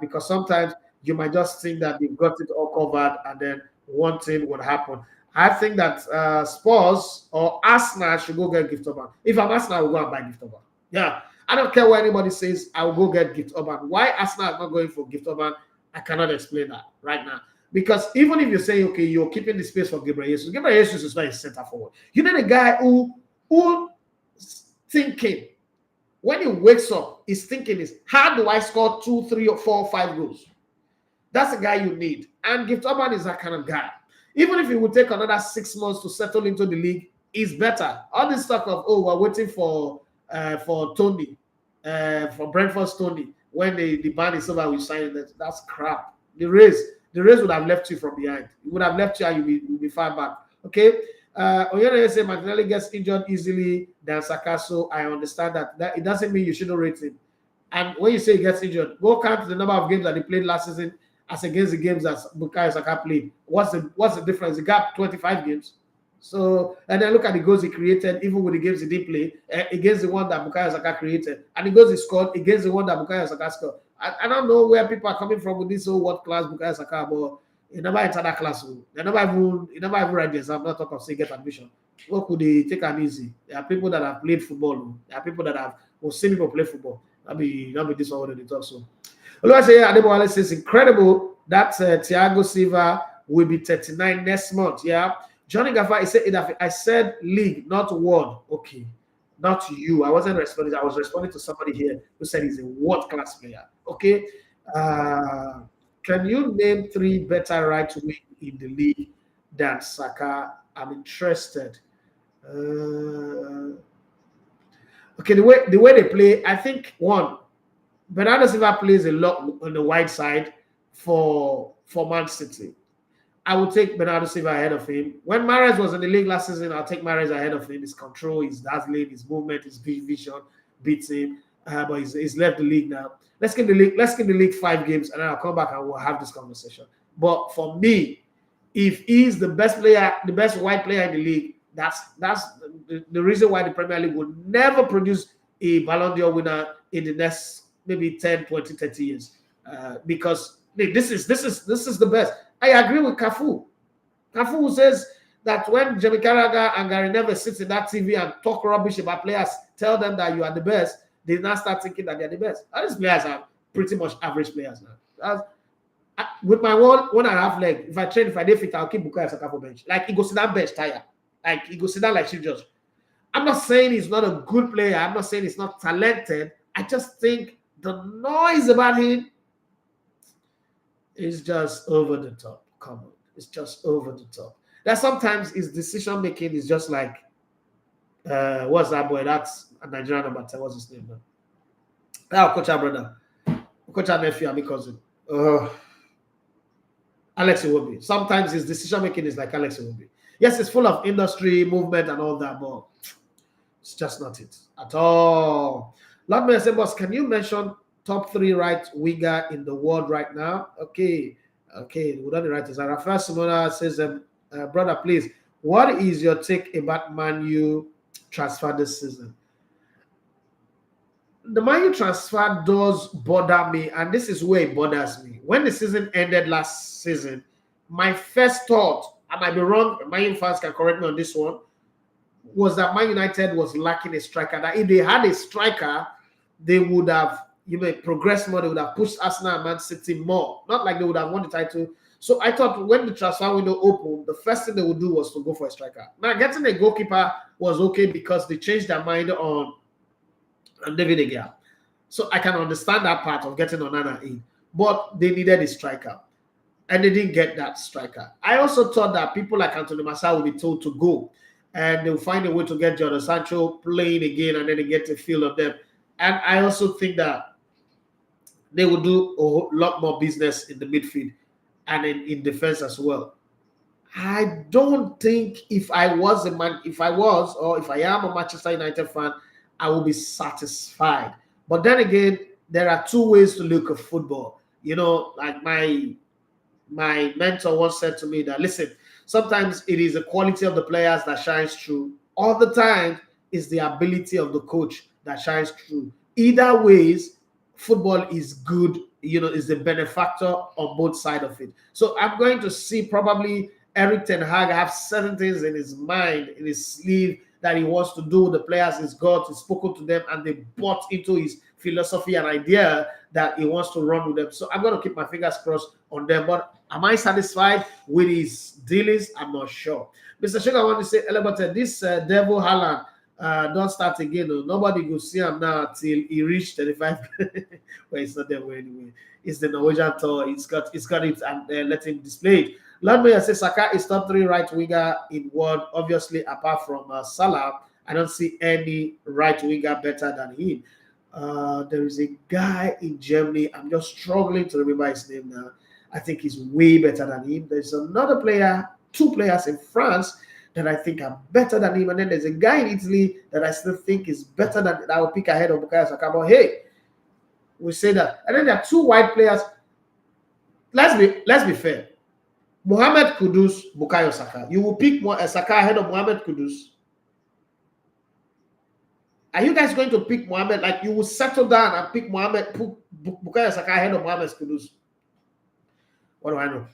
Speaker 1: Because sometimes you might just think that they've got it all covered and then one thing would happen. I think that Spurs or Arsenal should go get Gift Urban. If I'm Arsenal, I will go and buy Gift Urban. Yeah. I don't care what anybody says, I will go get Gift Urban. Why Arsenal is not going for Gift Urban, I cannot explain that right now. Because even if you say, okay, you're keeping the space for Gabriel Jesus is not a center forward. You need a guy who thinking, when he wakes up, his thinking is, how do I score 2, 3, or 4, 5 goals? That's the guy you need. And Gift Urban is that kind of guy. Even if it would take another 6 months to settle into the league, is better. All this talk of, oh, we're waiting for Tony, for Brentford's Tony, when the ban is over, we sign that. That's crap. The race would have left you from behind. It would have left you and you'll be far back. Okay. Oyene say Martinelli gets injured easily than Saka, so I understand that it doesn't mean you shouldn't rate him. And when you say he gets injured, go count the number of games that he played last season as against the games that Bukayo Saka played. What's the difference? He got 25 games. So, and then look at the goals he created, even with the games he didn't play, against the one that Bukayo Saka created, and the goals he scored against the one that Bukayo Saka scored. I don't know where people are coming from with this whole world class Bukayo Saka, but he never entered that class. He never even write the exam. I'm not talking of saying get admission. What could they take an easy? There are people that have played football. There are people that have seen people play football. That'll be this one when they talk. So, Oluwa say Adebowale says incredible that Thiago Silva will be 39 next month. Yeah. Johnny Gaffa, I said league, not word. Okay. Not you. I wasn't responding. I was responding to somebody here who said he's a world-class player. Okay. Can you name 3 better right wing in the league than Saka? I'm interested. Okay, the way they play, I think one, Bernardo Silva plays a lot on the wide side for Man City. I would take Bernardo Silva ahead of him. When Mahrez was in the league last season, I'll take Mahrez ahead of him. His control, his dazzling, his movement, his vision beats him. But he's left the league now. Let's give the league 5 games, and then I'll come back and we'll have this conversation. But for me, if he's the best player, the best white player in the league, that's the reason why the Premier League will never produce a Ballon d'Or winner in the next maybe 10, 20, 30 years. Because this is the best. I agree with Cafu. Cafu says that when Jamie Carragher and Gary Neville sits in that TV and talk rubbish about players, tell them that you are the best, they now start thinking that they're the best. All these players are pretty much average players now. With my 1.5 leg, if I train, if I did fit, I'll keep Bukayo Saka for bench. Like, he goes sit down bench tired. Like, he goes sit down like Chief Judge. I'm not saying he's not a good player. I'm not saying he's not talented. I just think the noise about him is just over the top. Come on. It's just over the top. That sometimes his decision making is just like, what's that boy? That's a Nigerian number 10. What's his name now? Oh, Coach brother. Coach nephew, I'm cousin. Alex Iwobi. Sometimes his decision making is like Alex Iwobi. Yes, it's full of industry, movement, and all that, but it's just not it at all. Lord Mayor said, boss, can you mention top 3 right winger in the world right now? Okay. We don't write this. Rafael Simona says, brother, please, what is your take about Man U transfer this season? The Man U transfer does bother me, and this is where it bothers me. When the season ended last season, my first thought, I might be wrong, Man U fans can correct me on this one, was that Man United was lacking a striker. That if they had a striker, they would have progressed more. They would have pushed Arsenal and Man City more. Not like they would have won the title. So I thought when the transfer window opened, the first thing they would do was to go for a striker. Now, getting a goalkeeper was okay because they changed their mind on David De Gea. So I can understand that part of getting Onana in. But they needed a striker. And they didn't get that striker. I also thought that people like Anthony Martial would be told to go. And they'll find a way to get Jadon Sancho playing again, and then they get a feel of them. And I also think that they will do a lot more business in the midfield and in defense as well. I don't think if I am a Manchester United fan, I will be satisfied. But then again, there are 2 ways to look at football. Like my mentor once said to me that, listen, sometimes it is the quality of the players that shines through. All the time, it's the ability of the coach that shines through. Either ways, football is good, is the benefactor on both sides of it. So I'm going to see probably Eric Ten Hag have certain things in his mind, in his sleeve, that he wants to do. The players he's got, he's spoken to them, and they bought into his philosophy and idea that he wants to run with them. So I'm going to keep my fingers crossed on them. But am I satisfied with his dealings? I'm not sure. Mr. Sugar, I want to say, Elevator, this devil Haaland don't start again. Nobody will see him now till he reached 35. Well, it's not there anyway. It's the Norwegian tour. It's got it and let him display it. Landmeyer says Saka is top 3 right winger in world. Obviously, apart from Salah, I don't see any right winger better than him. There is a guy in Germany. I'm just struggling to remember his name now. I think he's way better than him. There's another player, 2 players in France that I think are better than him. And then there's a guy in Italy that I still think is better than that. I will pick ahead of Bukayo Saka. But hey, we say that. And then there are 2 white players. Let's be fair. Mohamed Kudus, Bukayo Saka. You will pick Saka ahead of Mohamed Kudus. Are you guys going to pick Mohamed? Like you will settle down and pick Bukayo Saka ahead of Mohamed Kudus? What do I know?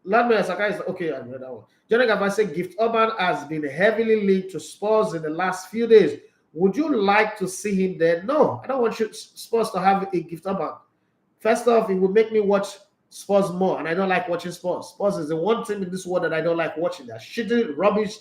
Speaker 1: Landmeyer Saka is okay. I read that one. Johnny Gavai said Gift Urban has been heavily linked to Spurs in the last few days. Would you like to see him there? No, I don't want Spurs to have a Gift Urban. First off, it would make me watch Spurs more, and I don't like watching Spurs. Spurs is the one team in this world that I don't like watching. They're shitty, rubbish,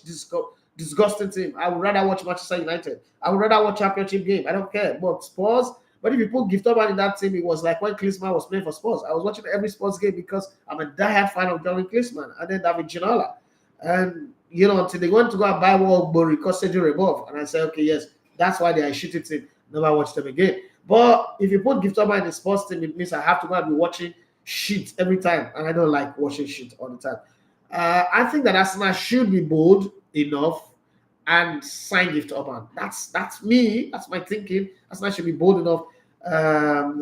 Speaker 1: disgusting team. I would rather watch Manchester United. I would rather watch Championship game. I don't care. But Spurs, but if you put Gift Urban in that team, it was like when Klinsmann was playing for Spurs. I was watching every Spurs game because I'm a diehard fan of Jurgen Klinsmann and then David Ginola. And, you know, until they went to go and buy Walbury, Costage above. And I said, okay, yes, that's why they are a shitty team. Never watch them again. But if you put Gift Urban in the Spurs team, it means I have to go and be watching shit every time. And I don't like watching shit all the time. I think that Arsenal should be bold enough and sign Gift Urban. That's me. That's my thinking. Arsenal should be bold enough.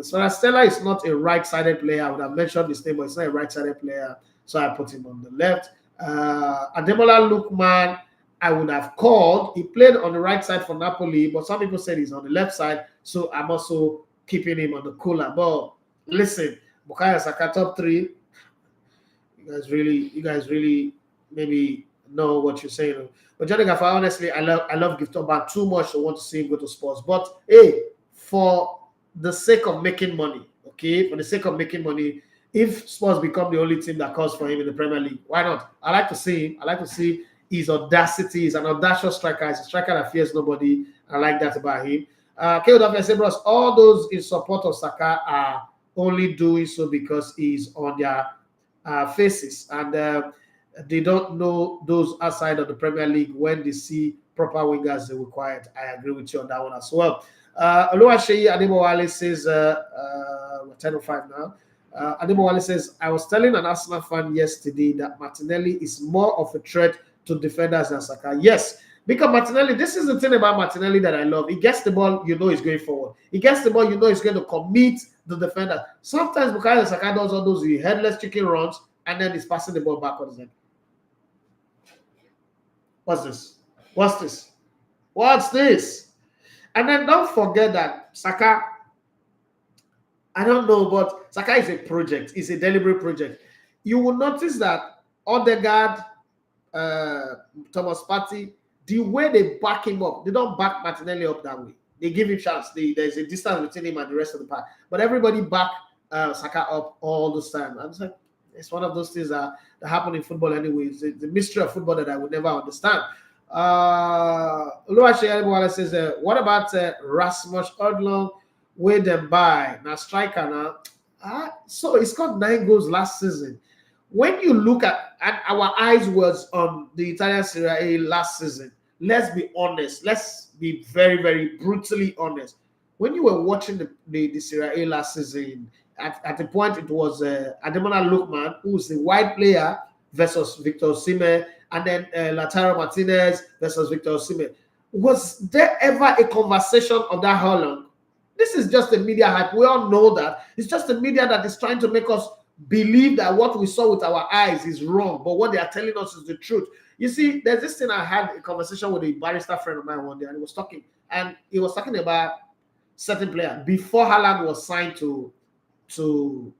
Speaker 1: Stella is not a right-sided player. I would have mentioned his name, but he's not a right-sided player. So I put him on the left. Ademola Lookman, I would have called. He played on the right side for Napoli, but some people said he's on the left side. So I'm also keeping him on the cooler. But listen, Bukayo Saka top 3. You guys really maybe know what you're saying. But Johnny Gaffer, honestly, I love Gift Urban too much to want to see him go to Spurs. But hey, for the sake of making money, okay, for the sake of making money, if Spurs become the only team that calls for him in the Premier League, why not? I like to see him. I like to see his audacity. He's an audacious striker. He's a striker that fears nobody. I like that about him. KOW said, bros, all those in support of Saka are only doing so because he's on their faces. And they don't know those outside of the Premier League when they see proper wingers they require. I agree with you on that one as well. Oluwaseyi Adebowale says, we're 10:05 now. Adebowale says, I was telling an Arsenal fan yesterday that Martinelli is more of a threat to defenders than Saka. Yes, because Martinelli, this is the thing about Martinelli that I love. He gets the ball, you know he's going forward. He gets the ball, you know he's going to commit the defender. Sometimes Bukayo Saka does all those headless chicken runs and then he's passing the ball backwards. What's this? What's this? What's this? And then don't forget that Saka, I don't know, but Saka is a project. It's a deliberate project. You will notice that Odegaard, Thomas Partey, the way they back him up, they don't back Martinelli up that way. They give him chance. There's a distance between him and the rest of the pack. But everybody back Saka up all this time. I'm like, it's one of those things that happen in football anyway. It's the mystery of football that I would never understand. Oluwaseyi says, what about Rasmus Odlund? Where them by now striker now. So he scored 9 goals last season. When you look at our eyes was on the Italian Serie A last season, let's be honest. Let's be very, very brutally honest. When you were watching the Serie A last season, at the point it was Ademola Lookman, who's the wide player, versus Victor Osimhen, and then Lautaro Martinez versus Victor Osimhen. Was there ever a conversation of that how long? This is just the media hype. We all know that. It's just the media that is trying to make us believe that what we saw with our eyes is wrong, but what they are telling us is the truth. You see, there's this thing. I had a conversation with a barrister friend of mine one day, and he was talking about certain player before Haaland was signed to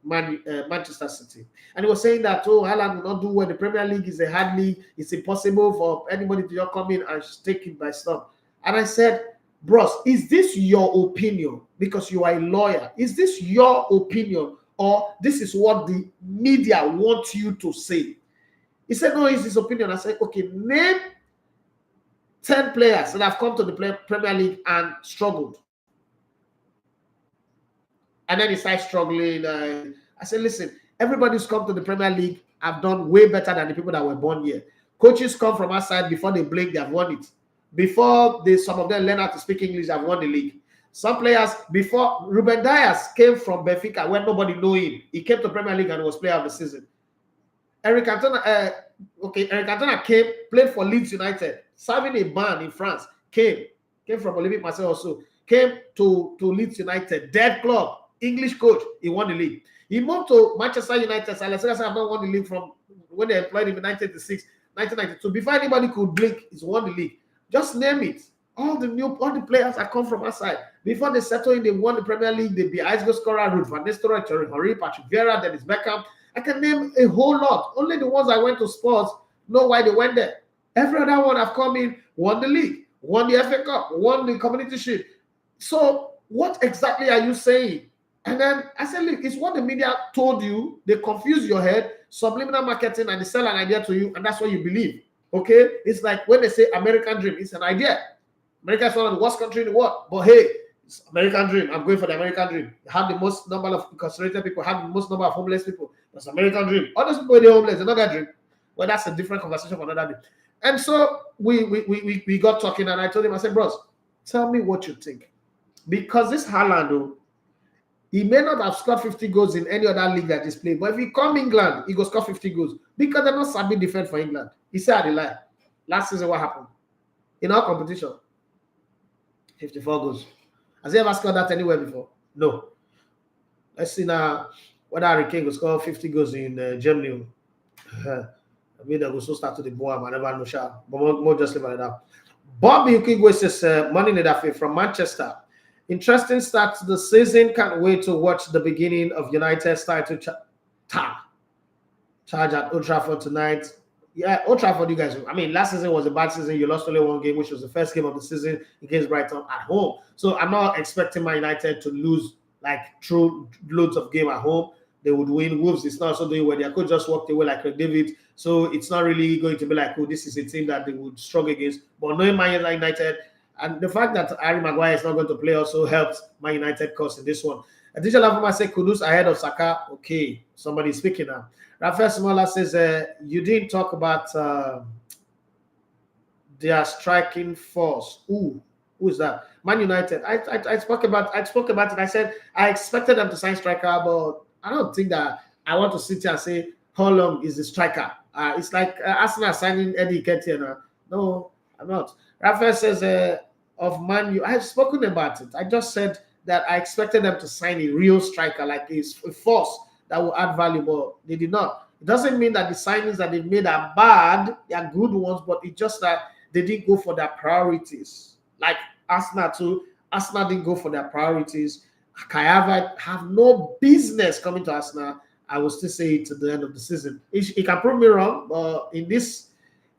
Speaker 1: Manchester City. And he was saying that, Haaland will not do well. The Premier League is a hard league. It's impossible for anybody to just come in and take it by storm. And I said, bros, is this your opinion? Because you are a lawyer. Is this your opinion? Or this is what the media wants you to say? He said, no, it's his opinion. I said, okay, name 10 players that have come to the Premier League and struggled. And then he started struggling. I said, listen, Everybody's come to the Premier League have done way better than the people that were born here. Coaches come from outside before they blink, they have won it. Before some of them learn how to speak English, they have won the league. Some players, before Ruben Dias came from Benfica, where nobody knew him. He came to Premier League and was player of the season. Eric Cantona came, played for Leeds United, serving a ban in France. Came from Olympique Marseille also. Came to Leeds United, dead club, English coach. He won the league. He moved to Manchester United. So Alex Ferguson have not won the league from when they employed him in 1986, 1992. Before anybody could blink, he's won the league. Just name it. All the players that come from outside. Before they settle in, they won the Premier League. They be ice goal scorer, Ruud van Nistelrooy, Thierry Henry, Patrick Vieira, Dennis Beckham. I can name a whole lot. Only the ones that went to sports know why they went there. Every other one have come in, won the league, won the FA Cup, won the Community Shield. So what exactly are you saying? And then I said, look, it's what the media told you. They confuse your head, subliminal marketing, and they sell an idea to you, and that's what you believe. Okay? It's like when they say American dream, it's an idea. America is one of the worst countries in the world. But hey, it's American dream. I'm going for the American dream. Have the most number of incarcerated people, have the most number of homeless people. That's American dream. All those people, they're homeless, they're not that dream. Well, that's a different conversation for another day. And so we got talking, and I told him, I said, bros, tell me what you think. Because this Haaland, he may not have scored 50 goals in any other league that he's played, but if he come England, he go score 50 goals because they're not sabi defend for England. He said, I lie. Last season, what happened? In our competition, 54 goals. Has he ever scored that anywhere before? No. Let's see now whether Harry Kane will score 50 goals in Germany. I mean, they will so start to the boom. I never know, but more just leave it like that. Bobby Ukigwe says, Money Nedafe from Manchester. Interesting start to the season. Can't wait to watch the beginning of United's title charge at Old Trafford tonight. Yeah, Old Trafford, you guys. I mean, last season was a bad season. You lost only one game, which was the first game of the season against Brighton at home. So I'm not expecting Man United to lose like true loads of game at home. They would win. Wolves is not also doing well. Their coach just walked away like Craig David. So it's not really going to be like, oh, this is a team that they would struggle against. But knowing Man United, and the fact that Harry Maguire is not going to play also helps Man United cause in this one. Additional Lavuma says Kudus ahead of Saka. Okay, somebody's speaking now. Rafael Smola says you didn't talk about their striking force. Who is that? Man United. I spoke about it. I said I expected them to sign striker, but I don't think that I want to sit here and say how long is the striker. It's like Arsenal signing Eddie Nketiah. No, I'm not. Rafael says of Man U. I've spoken about it. I just said that I expected them to sign a real striker, like a force that will add value, but they did not. It doesn't mean that the signings that they've made are bad. They are good ones, but it's just that they didn't go for their priorities. Like Arsenal too. Arsenal didn't go for their priorities. Kai Havertz have no business coming to Arsenal. I will still say it to the end of the season. He can prove me wrong, but in this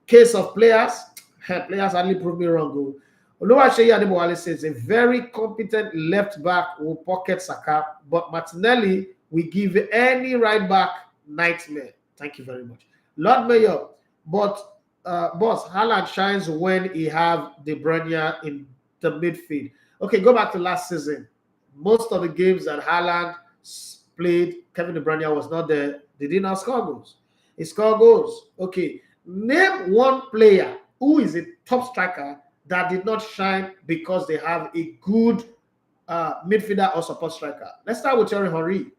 Speaker 1: case of players hardly prove me wrong. Oluwaseyi Adebowale says a very competent left back will pocket Saka, but Martinelli will give any right back nightmare. Thank you very much. Lord Mayor, but boss, Haaland shines when he have De Bruyne in the midfield. Okay, go back to last season. Most of the games that Haaland played, Kevin De Bruyne was not there. They did not score goals. He scored goals. Okay, name one player who is a top striker that did not shine because they have a good midfielder or support striker. Let's start with Thierry Henry.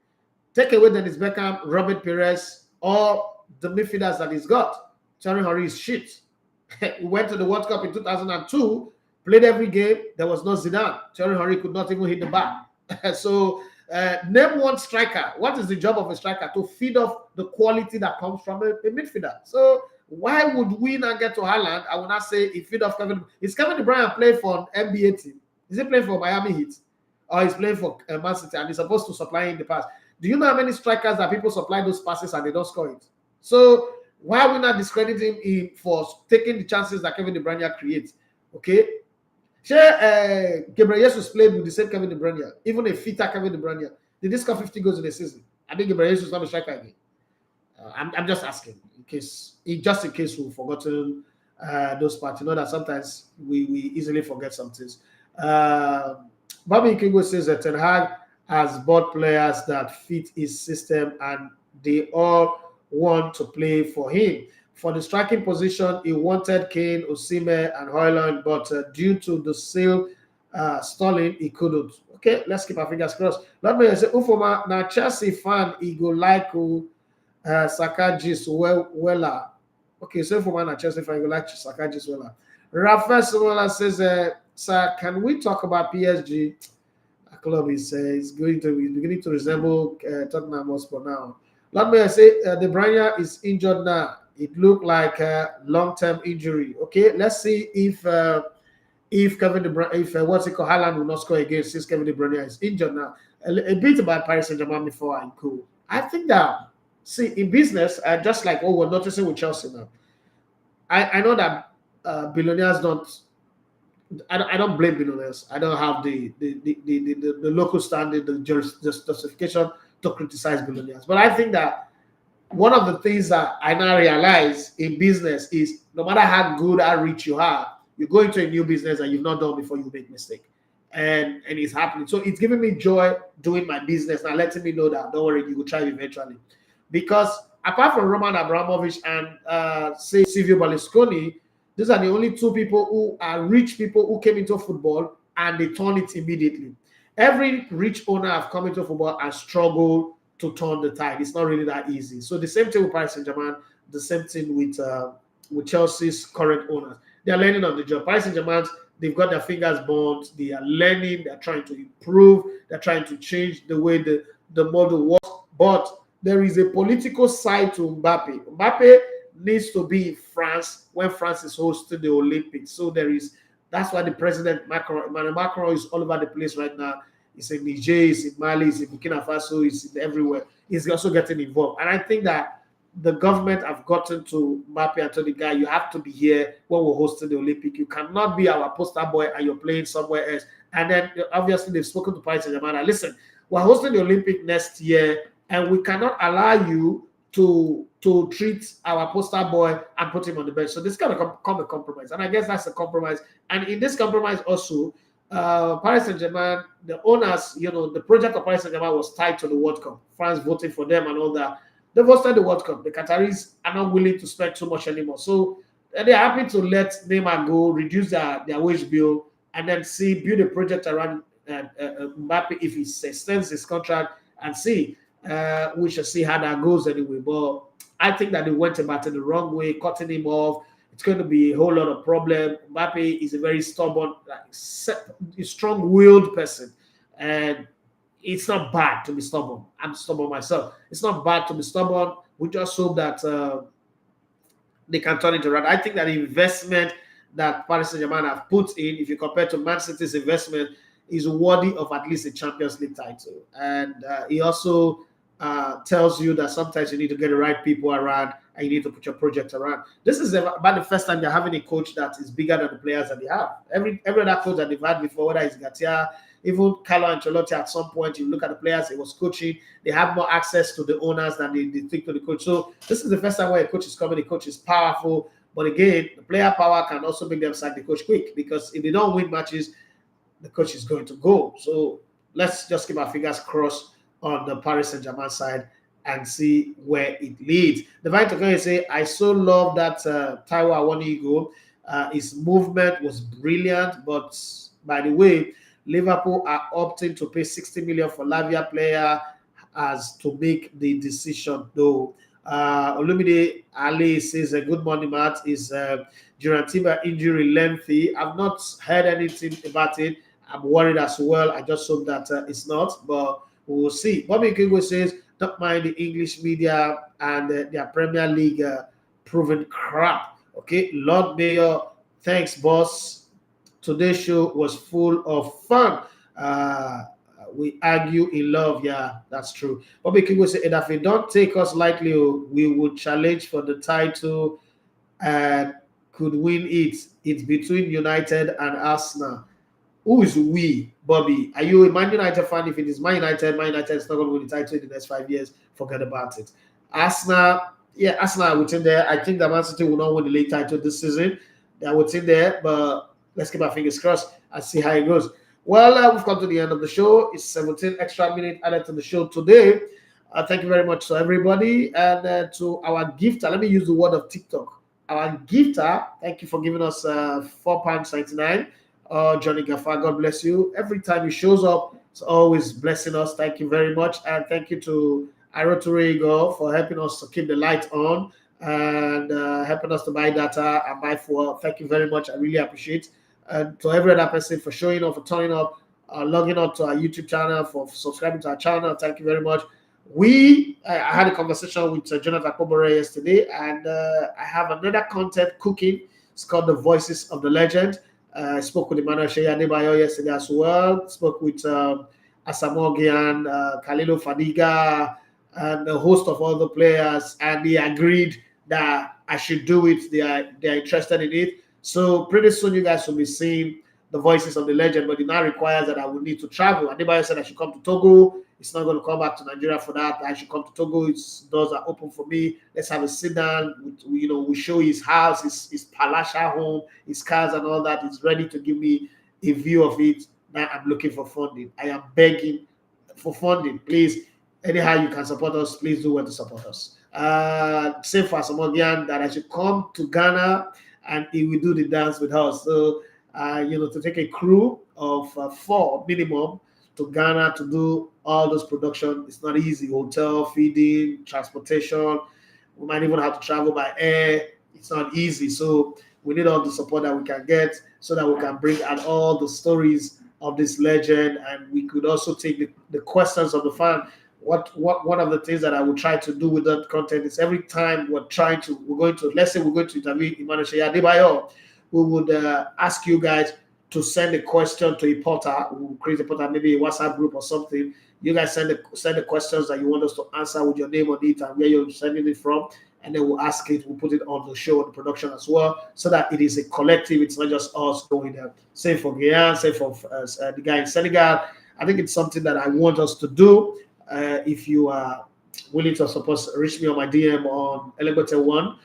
Speaker 1: Take away Dennis Beckham, Robert Perez, or the midfielders that he's got. Thierry Henry is shit. We went to the World Cup in 2002, played every game. There was no Zidane. Thierry Henry could not even hit the bar. So name one striker. What is the job of a striker? To feed off the quality that comes from a midfielder. So why would we not get to Haaland? I will not say he feed off Kevin. Is Kevin De Bruyne playing for an NBA team? Is he playing for Miami Heat? Or he's playing for Man City and he's supposed to supply in the pass? Do you know how many strikers that people supply those passes and they don't score it? So why are we not discrediting him for taking the chances that Kevin De Bruyne creates? Okay? Gabriel Jesus played with the same Kevin De Bruyne, even a fitter Kevin De Bruyne. Did he score 50 goals in a season? I think Gabriel Jesus is not a striker again. I'm just asking, in case we've forgotten those parts. You know that sometimes we easily forget some things. Bobby Kingo says that Ten Hag has bought players that fit his system and they all want to play for him. For the striking position, he wanted Kane, Osimhen, and Højlund, but due to the sale stalling, he couldn't. Okay, let's keep our fingers crossed. Let me say, Ufoma, now Chelsea fan, he go like Saka gist wella. Okay, so Ufoma, now Chelsea fan, he go like Saka gist wella. Rafael Somola says, sir, can we talk about PSG? A club is beginning to resemble Tottenham Hotspur now. Let me say, De Bruyne is injured now. It looked like a long-term injury. Okay, let's see if Kevin De Bruyne, if what's it called, Haaland will not score again since Kevin De Bruyne is injured now. A bit about Paris Saint-Germain before I go. I think that, see, in business, just like what we're noticing with Chelsea now, I know that billionaires don't. I don't blame billionaires. I don't have the local standing, the justification to criticize billionaires. But I think that one of the things that I now realize in business is no matter how good or rich you are, you go into a new business that you've not done before, you make mistake. And it's happening. So it's giving me joy doing my business and letting me know that don't worry, you will try eventually. Because apart from Roman Abramovich and say Silvio Berlusconi, these are the only two people who are rich people who came into football and they turn it immediately. Every rich owner have come into football and struggled to turn the tide. It's not really that easy. So the same thing with Paris Saint-Germain, the same thing with Chelsea's current owners. They are learning on the job. Paris Saint-Germain, they've got their fingers burnt. They are learning. They're trying to improve. They're trying to change the way the model works. But there is a political side to Mbappe. Mbappe needs to be in France when France is hosting the Olympics. So that's why the president Emmanuel Macron is all over the place right now. He's in Niger, he's in Mali, he's in Burkina Faso, he's in everywhere. He's also getting involved. And I think that the government have gotten to Mbappe and to the guy, you have to be here when we're hosting the Olympic. You cannot be our poster boy and you're playing somewhere else. And then obviously they've spoken to Paris Saint-Germain. Listen, we're hosting the Olympic next year and we cannot allow you to treat our poster boy and put him on the bench. So this kind of come a compromise. And I guess that's a compromise. And in this compromise also, Paris Saint-Germain, the owners, the project of Paris Saint-Germain was tied to the World Cup. France voted for them and all that. They've hosted the World Cup. The Qataris are not willing to spend too much anymore. So they're happy to let Neymar go, reduce their wage bill, and then build a project around Mbappe if he extends his contract and see. We shall see how that goes anyway. But I think that they went about it the wrong way, cutting him off. It's going to be a whole lot of problem. Mbappe is a very stubborn, strong-willed person. And it's not bad to be stubborn. I'm stubborn myself. It's not bad to be stubborn. We just hope that they can turn it around. I think that the investment that Paris Saint-Germain have put in, if you compare to Man City's investment, is worthy of at least a Champions League title. And he also tells you that sometimes you need to get the right people around and you need to put your project around. This is about the first time they're having a coach that is bigger than the players that they have. Every other coach that they've had before, whether it's Gatia, even Carlo Ancelotti, at some point, you look at the players he was coaching, they have more access to the owners than they think to the coach. So this is the first time where a coach is coming, the coach is powerful. But again, the player power can also make them sack the coach quick, because if they don't win matches, the coach is going to go. So let's just keep our fingers crossed on the Paris Saint-Germain side and see where it leads. Divine Tokoye say, I so love that Taiwo Awoniyi goal. His movement was brilliant, but by the way, Liverpool are opting to pay 60 million for Lavia player as to make the decision though. Olumide Ali says, good morning, Matt. Is Duran Timber injury lengthy? I've not heard anything about it. I'm worried as well. I just hope that it's not, but we will see. Bobby Kingo says, don't mind the English media and their Premier League proven crap. Okay, Lord Mayor, thanks, boss. Today's show was full of fun. We argue in love. Yeah, that's true. Bobby Kingo said, if they don't take us lightly, we would challenge for the title and could win it. It's between United and Arsenal. Who is we, Bobby? Are you a Man United fan? If it is Man United is not going to win the title in the next 5 years. Forget about it. Arsenal, yeah, Arsenal are within there. I think that Man City will not win the league title this season. They are within there, but let's keep our fingers crossed and see how it goes. Well, we've come to the end of the show. It's 17 extra minutes added to the show today. Thank you very much to everybody. And to our gifter, let me use the word of TikTok. Our gifter, thank you for giving us £4.99. Johnny Gaffa, God bless you. Every time he shows up, it's always blessing us. Thank you very much. And thank you to Arotorigo for helping us to keep the light on and helping us to buy data and buy fuel. Thank you very much. I really appreciate. And to every other person for showing up, for turning up, logging on to our YouTube channel, for subscribing to our channel. Thank you very much. I had a conversation with Jonathan Kobore yesterday, and I have another content cooking. It's called The Voices of the Legend. I spoke with Emmanuel Sheya Adebayo yesterday as well. Spoke with Asamogian, Khalilo Fadiga, and a host of other players, and they agreed that I should do it. They're interested in it. So pretty soon you guys will be seeing The Voices of the Legend, but it now requires that I will need to travel. Adebayo said I should come to Togo. It's not going to come back to Nigeria for that. I should come to Togo. Doors are open for me. Let's have a sit down. We show his house, his palatial home, his cars and all that. He's ready to give me a view of it. Now I'm looking for funding. I am begging for funding. Please, anyhow you can support us, please do want to support us. Same for Asamogian that I should come to Ghana and he will do the dance with us. So, to take a crew of 4 minimum to Ghana to do all those production, it's not easy. Hotel, feeding, transportation. We might even have to travel by air. It's not easy. So we need all the support that we can get so that we can bring out all the stories of this legend. And we could also take the questions of the fan. One of the things that I will try to do with that content is every time let's say we're going to interview Emmanuel Sheya Adebayo, we would ask you guys to send a question to a portal. We'll create a portal, maybe a WhatsApp group or something. You guys send the questions that you want us to answer with your name on it and where you're sending it from, and then we'll ask it. We'll put it on the show, on the production as well, so that it is a collective. It's not just us going there. Same for Guyana, same for the guy in Senegal. I think it's something that I want us to do. If you are willing to support, reach me on my DM on Elegote1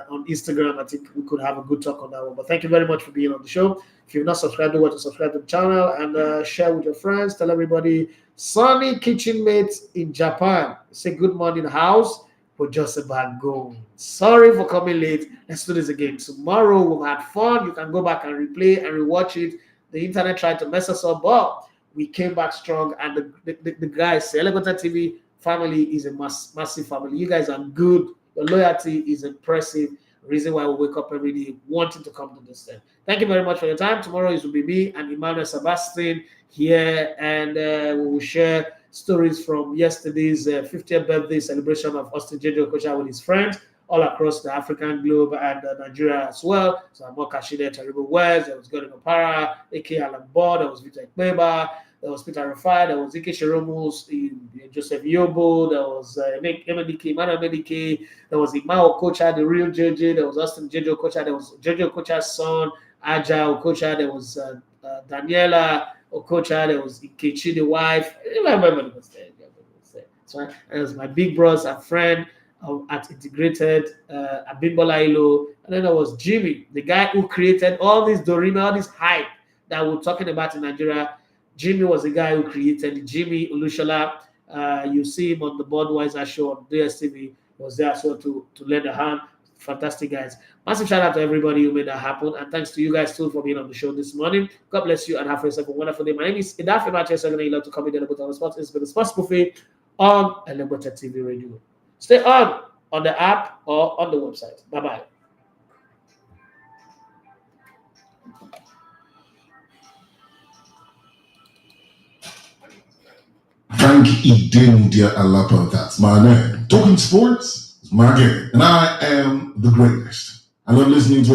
Speaker 1: on Instagram. I think we could have a good talk on that one. But thank you very much for being on the show. If you've not subscribed, do want to subscribe to the channel and share with your friends. Tell everybody. Sunny kitchen mates in Japan say good morning house, but just about go. Sorry for coming late. Let's do this again tomorrow. We'll have fun. You can go back and replay and rewatch it. The internet tried to mess us up, but we came back strong. And the guys, Elevator TV family is a massive family. You guys are good. Your loyalty is impressive. Reason why we wake up every day wanting to come to this thing. Thank you very much for your time. Tomorrow it will be me and Emmanuel Sebastian here, and we will share stories from yesterday's 50th birthday celebration of Austin Jejo Okocha with his friends all across the African globe and Nigeria as well. So I'm Kashide Terrible West, there was Gordon Opara, A.K. Alan Ball, there was Victor Ekpeba, there was Peter Rafai, there was Ike Sheromus, Joseph Yobo, there was Emmanuel Medike, there was Ima Okocha, the real JJ, there was Austin Jejo Okocha, there was Jejo Okocha's son, Aja Okocha, there was Daniela Okocha, there was Ikechi, the wife. I remember the mistake. So it was my big bros, a friend at Integrated, Abimbola Ilo, and then there was Jimmy, the guy who created all this Dorime, all this hype that we're talking about in Nigeria. Jimmy was the guy who created Jimmy Olushola. You see him on the Budweiser show on DSTV. He was there as well to lend a hand. Fantastic guys. Massive shout out to everybody who made that happen. And thanks to you guys too for being on the show this morning. God bless you and have yourself a wonderful day. My name is Idafe Matches. I'm going to love to come in on the spot. It's been the Sports Buffet on Elegbota TV Radio. Stay on the app or on the website. Bye-bye.
Speaker 2: Frank Idindia Alapa, that's my name. Talking sports is my game, and I am the greatest. I love listening to